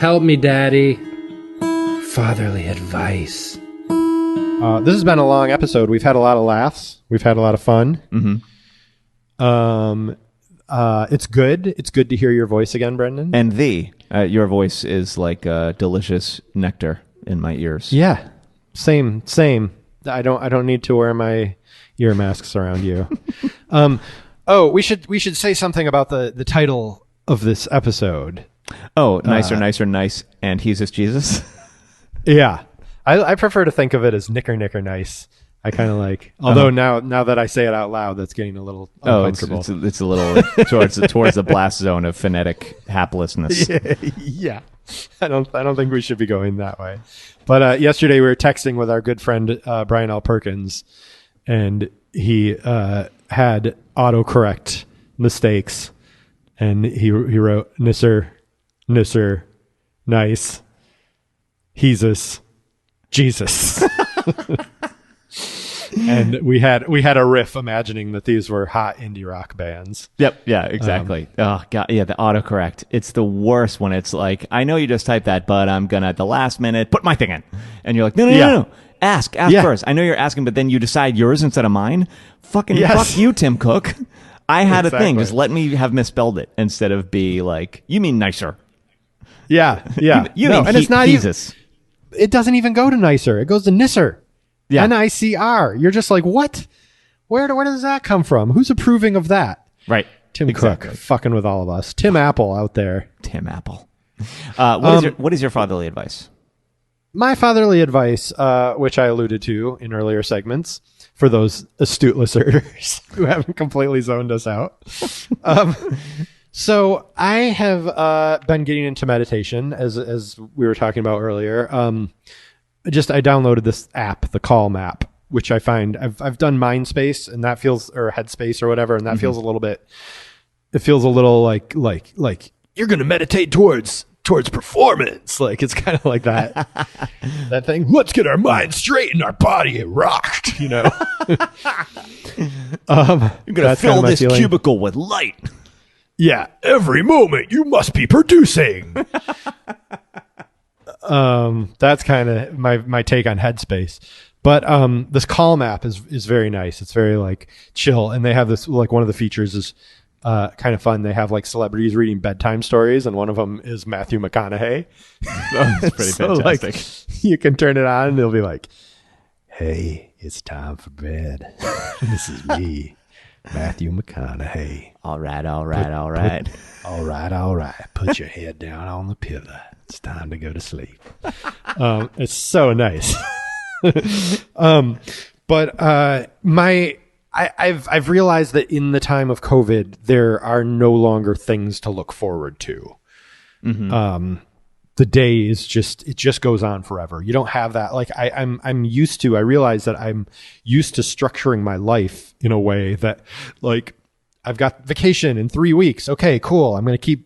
Help me, Daddy. Fatherly advice. This has been a long episode. We've had a lot of laughs. We've had a lot of fun. Mm-hmm. It's good. It's good to hear your voice again, Brendan. And your voice is like delicious nectar in my ears. Yeah, same. I don't need to wear my ear masks around you. We should say something about the title of this episode. Oh, nicer, nice, and Hesus Jesus. Yeah, I prefer to think of it as Nicr nice. I kind of like, although now that I say it out loud, that's getting a little uncomfortable. It's a little towards the blast zone of phonetic haplessness. Yeah. I don't think we should be going that way. But yesterday we were texting with our good friend Brian L. Perkins, and he had autocorrect mistakes, and he wrote Nicr, nice, Hesus, Jesus. And we had a riff imagining that these were hot indie rock bands. Yep. Yeah, exactly. Oh God. Yeah. The autocorrect. It's the worst when it's like, I know you just typed that, but I'm going to at the last minute put my thing in. And you're like, no. Ask first. I know you're asking, but then you decide yours instead of mine. Fuck you, Tim Cook. I had a thing. Just let me have misspelled it instead of be like, you mean nicer. Yeah. You mean and it's not Jesus. It doesn't even go to nicer. It goes to Nisser. Yeah. Nicr. You're just like, what? Where does that come from? Who's approving of that? Right. Tim Cook fucking with all of us. Tim Apple out there. Tim Apple. What is your fatherly advice? My fatherly advice, which I alluded to in earlier segments, for those astute listeners who haven't completely zoned us out. So I have been getting into meditation, as we were talking about earlier. I downloaded this app, the Calm app, which I find I've done Mindspace, and that feels, or Headspace or whatever, and that feels a little bit. It feels a little like you're going to meditate towards performance. Like it's kind of like that that thing. Let's get our mind straight and our body rocked. You know, you're going to fill this cubicle with light. Yeah, every moment you must be producing. That's kind of my take on Headspace. But this Calm app is very nice. It's very like chill, and they have this, like, one of the features is kind of fun. They have like celebrities reading bedtime stories, and one of them is Matthew McConaughey. That's pretty fantastic. Like, you can turn it on, and it'll be like, "Hey, it's time for bed. This is me, Matthew McConaughey. All right. All right. Put your head down on the pillow. It's time to go to sleep." It's so nice. But I've realized that in the time of COVID, there are no longer things to look forward to. the day is just, it just goes on forever. You don't have that. Like I'm used to, I realize that I'm used to structuring my life in a way that, like, I've got vacation in 3 weeks. Okay, cool. I'm going to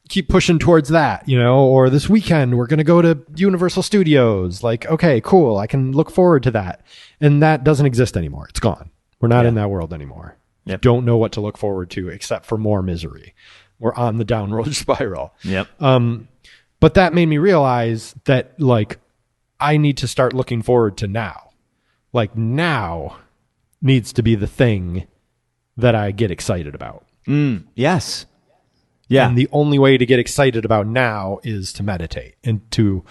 keep pushing towards that, you know, or this weekend we're going to go to Universal Studios. Like, okay, cool. I can look forward to that. And that doesn't exist anymore. It's gone. We're not in that world anymore. Yep. You don't know what to look forward to except for more misery. We're on the downward spiral. Yep. But that made me realize that, like, I need to start looking forward to now. Like, now needs to be the thing that I get excited about. Yes. Yeah. And the only way to get excited about now is to meditate and to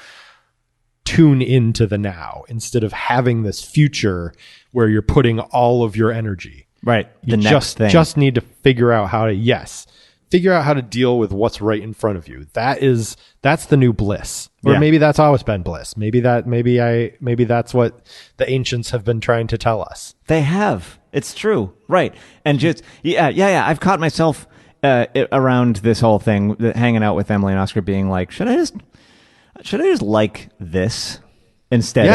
tune into the now instead of having this future where you're putting all of your energy. Right. You next thing. just need to figure out how to deal with what's right in front of you. That's the new bliss. Or maybe that's always been bliss. Maybe that's what the ancients have been trying to tell us. They have. It's true. Right. And just, yeah. I've caught myself around this whole thing, hanging out with Emily and Oscar being like, should I just like this instead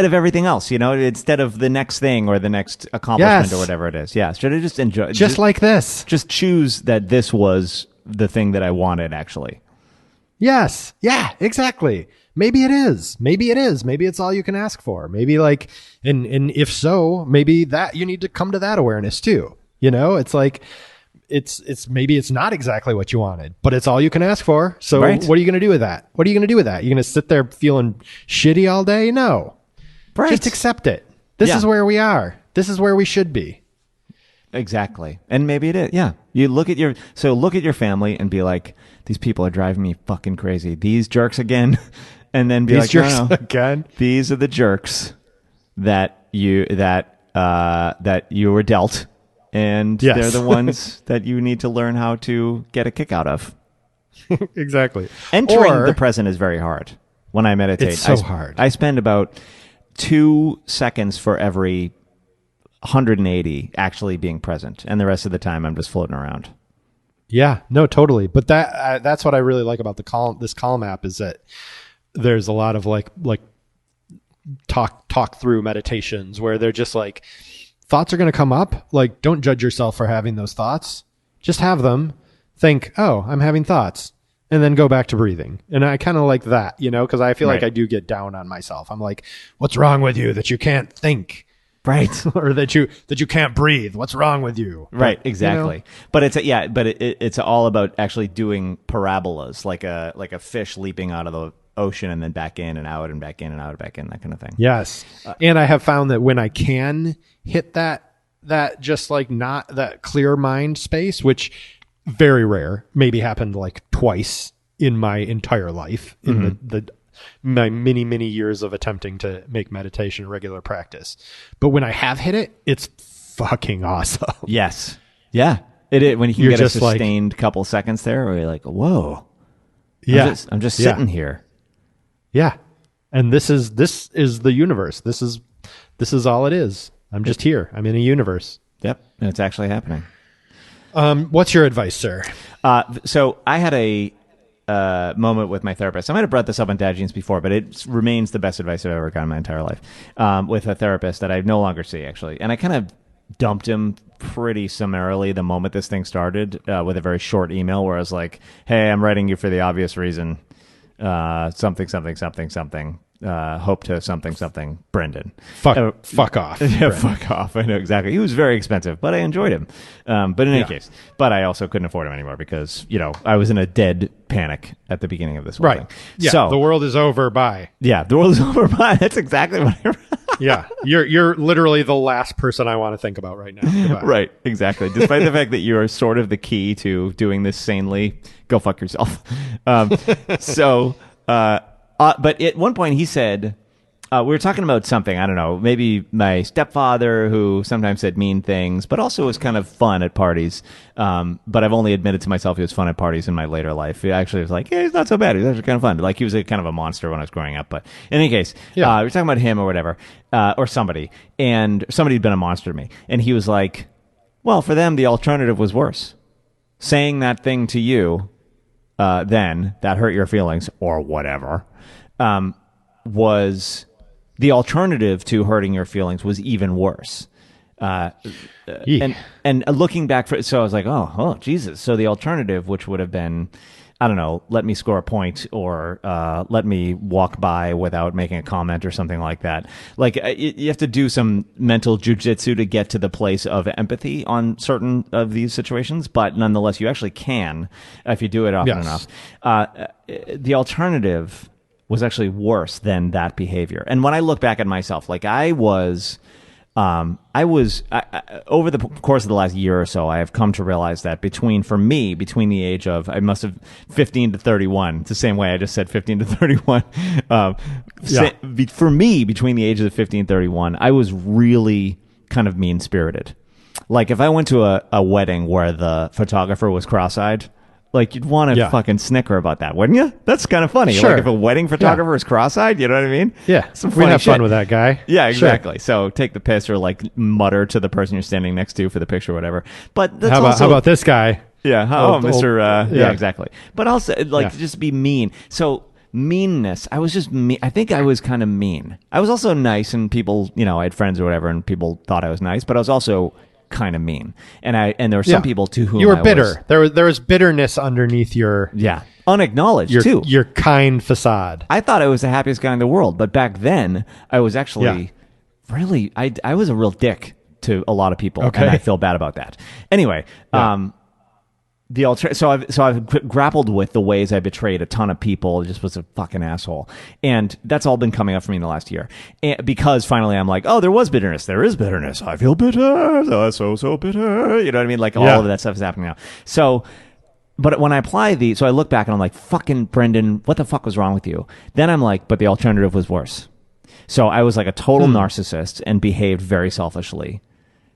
of everything else, you know, instead of the next thing or the next accomplishment or whatever it is. Yeah. Should I just enjoy just like this? Just choose that this was the thing that I wanted, actually. Yes. Yeah, exactly. Maybe it is. Maybe it's all you can ask for. Maybe, like, and if so, maybe that you need to come to that awareness too. You know, it's like, it's maybe it's not exactly what you wanted, but it's all you can ask for. So What are you going to do with that? You're going to sit there feeling shitty all day? No. Right. Just accept it. This is where we are. This is where we should be. Exactly. And maybe it is. Yeah. You look at your family and be like, these people are driving me fucking crazy. These jerks again. And then be these like, jerks no. again. These are the jerks that you were dealt. And they're the ones that you need to learn how to get a kick out of. Exactly. Entering the present is very hard. When I meditate, it's so hard. I spend about 2 seconds for every 180 actually being present, and the rest of the time I'm just floating around. Yeah, no, totally. But that's what I really like about this Calm app is that there's a lot of like talk through meditations where they're just like, thoughts are going to come up. Like, don't judge yourself for having those thoughts. Just have them. Think, oh, I'm having thoughts. And then go back to breathing. And I kind of like that, you know, because I feel like I do get down on myself. I'm like, what's wrong with you that you can't think? Right. Or that you can't breathe. What's wrong with you? Right. But, exactly. You know, but it's all about actually doing parabolas, like a fish leaping out of the ocean and then back in and out and back in and out and back in, that kind of thing. Yes. And I have found that when I can hit that just like not that clear mind space, which very rare, maybe happened like twice in my entire life in my many years of attempting to make meditation a regular practice. But when I have hit it, it's fucking awesome. Yes. Yeah. It is when you can get a just sustained couple seconds there where you're like, whoa. Yeah. I'm just sitting here. Yeah. And this is the universe. This is all it is. I'm just here. I'm in a universe. Yep. And it's actually happening. What's your advice, sir? So I had a moment with my therapist. I might have brought this up on Dad Jeans before, but it remains the best advice I've ever gotten in my entire life, with a therapist that I no longer see, actually. And I kind of dumped him pretty summarily the moment this thing started, with a very short email where I was like, hey, I'm writing you for the obvious reason. Something. Hope to something. Brendan. Fuck off. Yeah, fuck off. I know exactly. He was very expensive, but I enjoyed him. But in any case, but I also couldn't afford him anymore because, you know, I was in a dead panic at the beginning of this whole thing. Yeah. So, the world is over. Bye. Yeah, the world is over. Bye. That's exactly what I Yeah. You're literally the last person I want to think about right now. Goodbye. Right. Exactly. Despite the fact that you are sort of the key to doing this sanely, go fuck yourself. But at one point he said, we were talking about something, I don't know, maybe my stepfather who sometimes said mean things, but also was kind of fun at parties. But I've only admitted to myself he was fun at parties in my later life. He actually was like, yeah, he's not so bad. He's actually kind of fun. Like he was kind of a monster when I was growing up. But in any case, we were talking about him or whatever, or somebody. And somebody had been a monster to me. And he was like, well, for them, the alternative was worse. Saying that thing to you then that hurt your feelings or whatever, was the alternative to hurting your feelings was even worse. And looking back, so I was like, oh, Jesus. So the alternative, which would have been, I don't know, let me score a point or let me walk by without making a comment or something like that. Like you have to do some mental jujitsu to get to the place of empathy on certain of these situations, but nonetheless, you actually can if you do it often enough. The alternative was actually worse than that behavior. And when I look back at myself, like I was over the course of the last year or so, I have come to realize that between the age of, I must have 15 to 31, it's the same way I just said 15 to 31. For me, between the ages of 15 and 31, I was really kind of mean-spirited. Like if I went to a wedding where the photographer was cross-eyed, like you'd want to fucking snicker about that, wouldn't you? That's kind of funny. Sure. Like if a wedding photographer is cross-eyed, you know what I mean? Yeah. Some We'd funny have shit. fun with that guy. Yeah, exactly. Sure. So take the piss or like mutter to the person you're standing next to for the picture or whatever. But that's How about this guy? Yeah. Mr. Yeah, exactly. But also just be mean. So meanness. I was just mean. I think I was kind of mean. I was also nice, and people, I had friends or whatever, and people thought I was nice, but I was also kind of mean. And there were some people to whom you were I bitter. There was bitterness underneath your unacknowledged too. Your kind facade. I thought I was the happiest guy in the world, but back then I was actually really I was a real dick to a lot of people, and I feel bad about that. Anyway, so I've grappled with the ways I betrayed a ton of people. Just was a fucking asshole, and that's all been coming up for me in the last year. And because finally I'm like, oh, there was bitterness. There is bitterness. I feel bitter. So bitter. You know what I mean? Like all of that stuff is happening now. So, but when I apply so I look back and I'm like, fucking Brendan, what the fuck was wrong with you? Then I'm like, but the alternative was worse. So I was like a total narcissist and behaved very selfishly.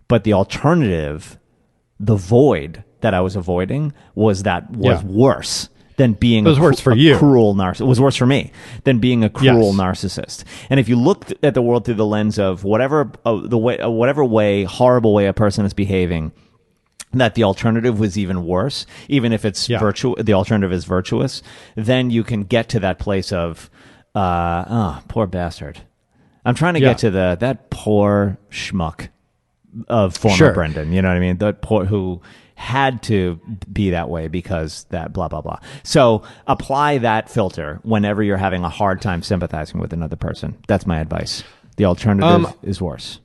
But the alternative, the void that I was avoiding, was worse than being worse for you. Cruel narcissist. It was worse for me than being a cruel narcissist. And if you look at the world through the lens of whatever horrible way a person is behaving, that the alternative was even worse, even if it's the alternative is virtuous, then you can get to that place of, poor bastard. I'm trying to get to that poor schmuck of former Brendan, you know what I mean? That poor who had to be that way because that blah, blah, blah. So apply that filter whenever you're having a hard time sympathizing with another person. That's my advice. The alternative is worse.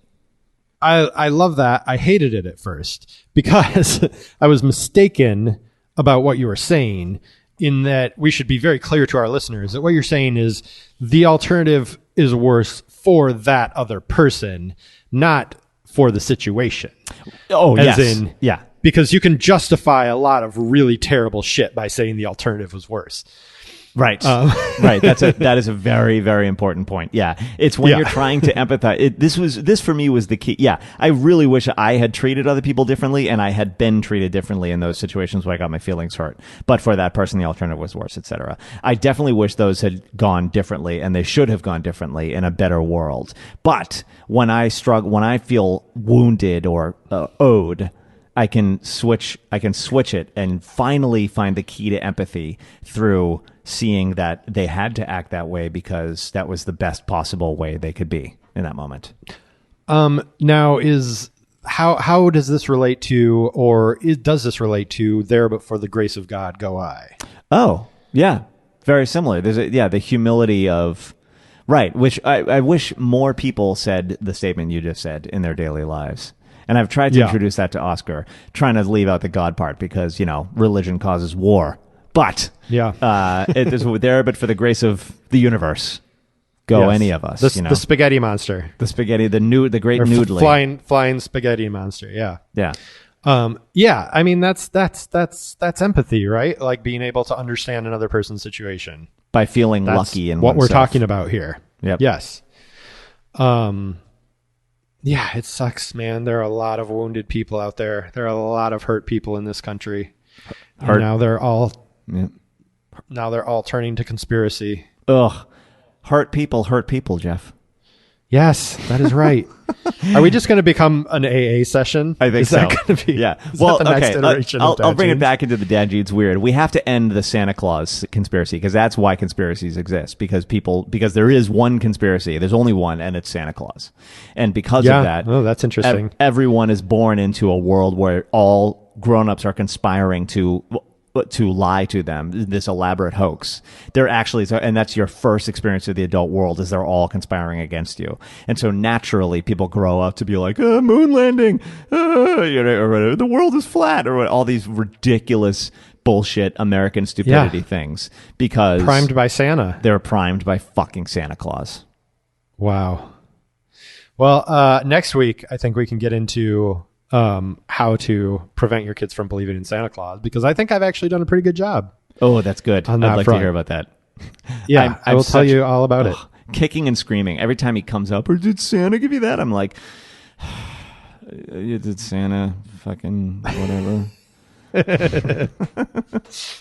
I love that. I hated it at first because I was mistaken about what you were saying, in that we should be very clear to our listeners that what you're saying is the alternative is worse for that other person, not for the situation. Oh, As in, because you can justify a lot of really terrible shit by saying the alternative was worse. Right. Right. That is a very, very important point. Yeah. It's when you're trying to empathize. This for me was the key. Yeah. I really wish I had treated other people differently, and I had been treated differently in those situations where I got my feelings hurt. But for that person, the alternative was worse, etc. I definitely wish those had gone differently, and they should have gone differently in a better world. But when I feel wounded or owed, I can switch it and finally find the key to empathy through seeing that they had to act that way because that was the best possible way they could be in that moment. Now how does this relate to, or does this relate to there, but for the grace of God, go I? Oh, yeah. Very similar. There's the humility of, right. Which I wish more people said the statement you just said in their daily lives. And I've tried to introduce that to Oscar, trying to leave out the God part because, religion causes war. But it is there, but for the grace of the universe, go any of us. The spaghetti monster. The spaghetti, the great noodly. Flying spaghetti monster, yeah. Yeah. I mean, that's empathy, right? Like being able to understand another person's situation. By feeling lucky in what oneself. we're talking about here. Yep. Yes. Yeah, it sucks, man. There are a lot of wounded people out there. There are a lot of hurt people in this country. And now they're all turning to conspiracy. Ugh. Hurt people, Jeff. Yes, that is right. Are we just going to become an AA session? I think is so. That going to be, yeah. Is Well, that the next okay. iteration of I'll bring it Dad back into the dad jeans weird. We have to end the Santa Claus conspiracy because that's why conspiracies exist. Because there is one conspiracy. There's only one, and it's Santa Claus. And because of that, oh, that's interesting. Everyone is born into a world where all grown-ups are conspiring to lie to them, this elaborate hoax. They're actually, and that's your first experience of the adult world, is they're all conspiring against you. And so naturally people grow up to be like, moon landing, or whatever, the world is flat, or all these ridiculous bullshit American stupidity things, because primed by Santa. They're primed by fucking Santa Claus. Wow. Well, next week, I think we can get into how to prevent your kids from believing in Santa Claus, because I think I've actually done a pretty good job. Oh, that's good. I'd like to hear about that. Yeah, I will tell you all about it. Kicking and screaming every time he comes up. Or did Santa give you that? I'm like, did Santa fucking whatever?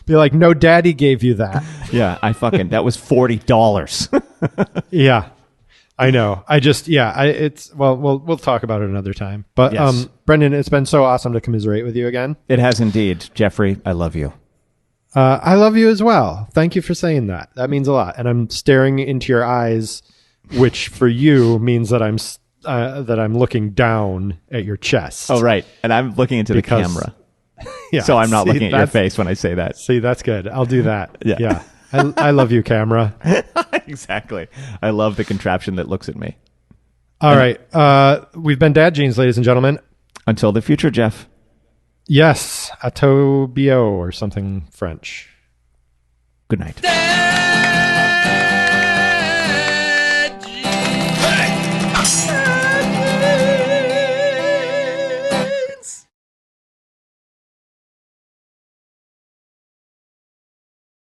Be like, no, Daddy gave you that. Yeah, that was $40. Yeah. I know. We'll talk about it another time. But yes. Brendan, it's been so awesome to commiserate with you again. It has indeed. Jeffrey, I love you. I love you as well. Thank you for saying that. That means a lot. And I'm staring into your eyes, which for you means that I'm looking down at your chest. Oh, right. And I'm looking into the camera. Yeah. So I'm not looking at your face when I say that. See, that's good. I'll do that. Yeah. I love you, camera. Exactly. I love the contraption that looks at me. All right. We've been Dad Jeans, ladies and gentlemen. Until the future, Jeff. Yes. Atobio or something French. Good night.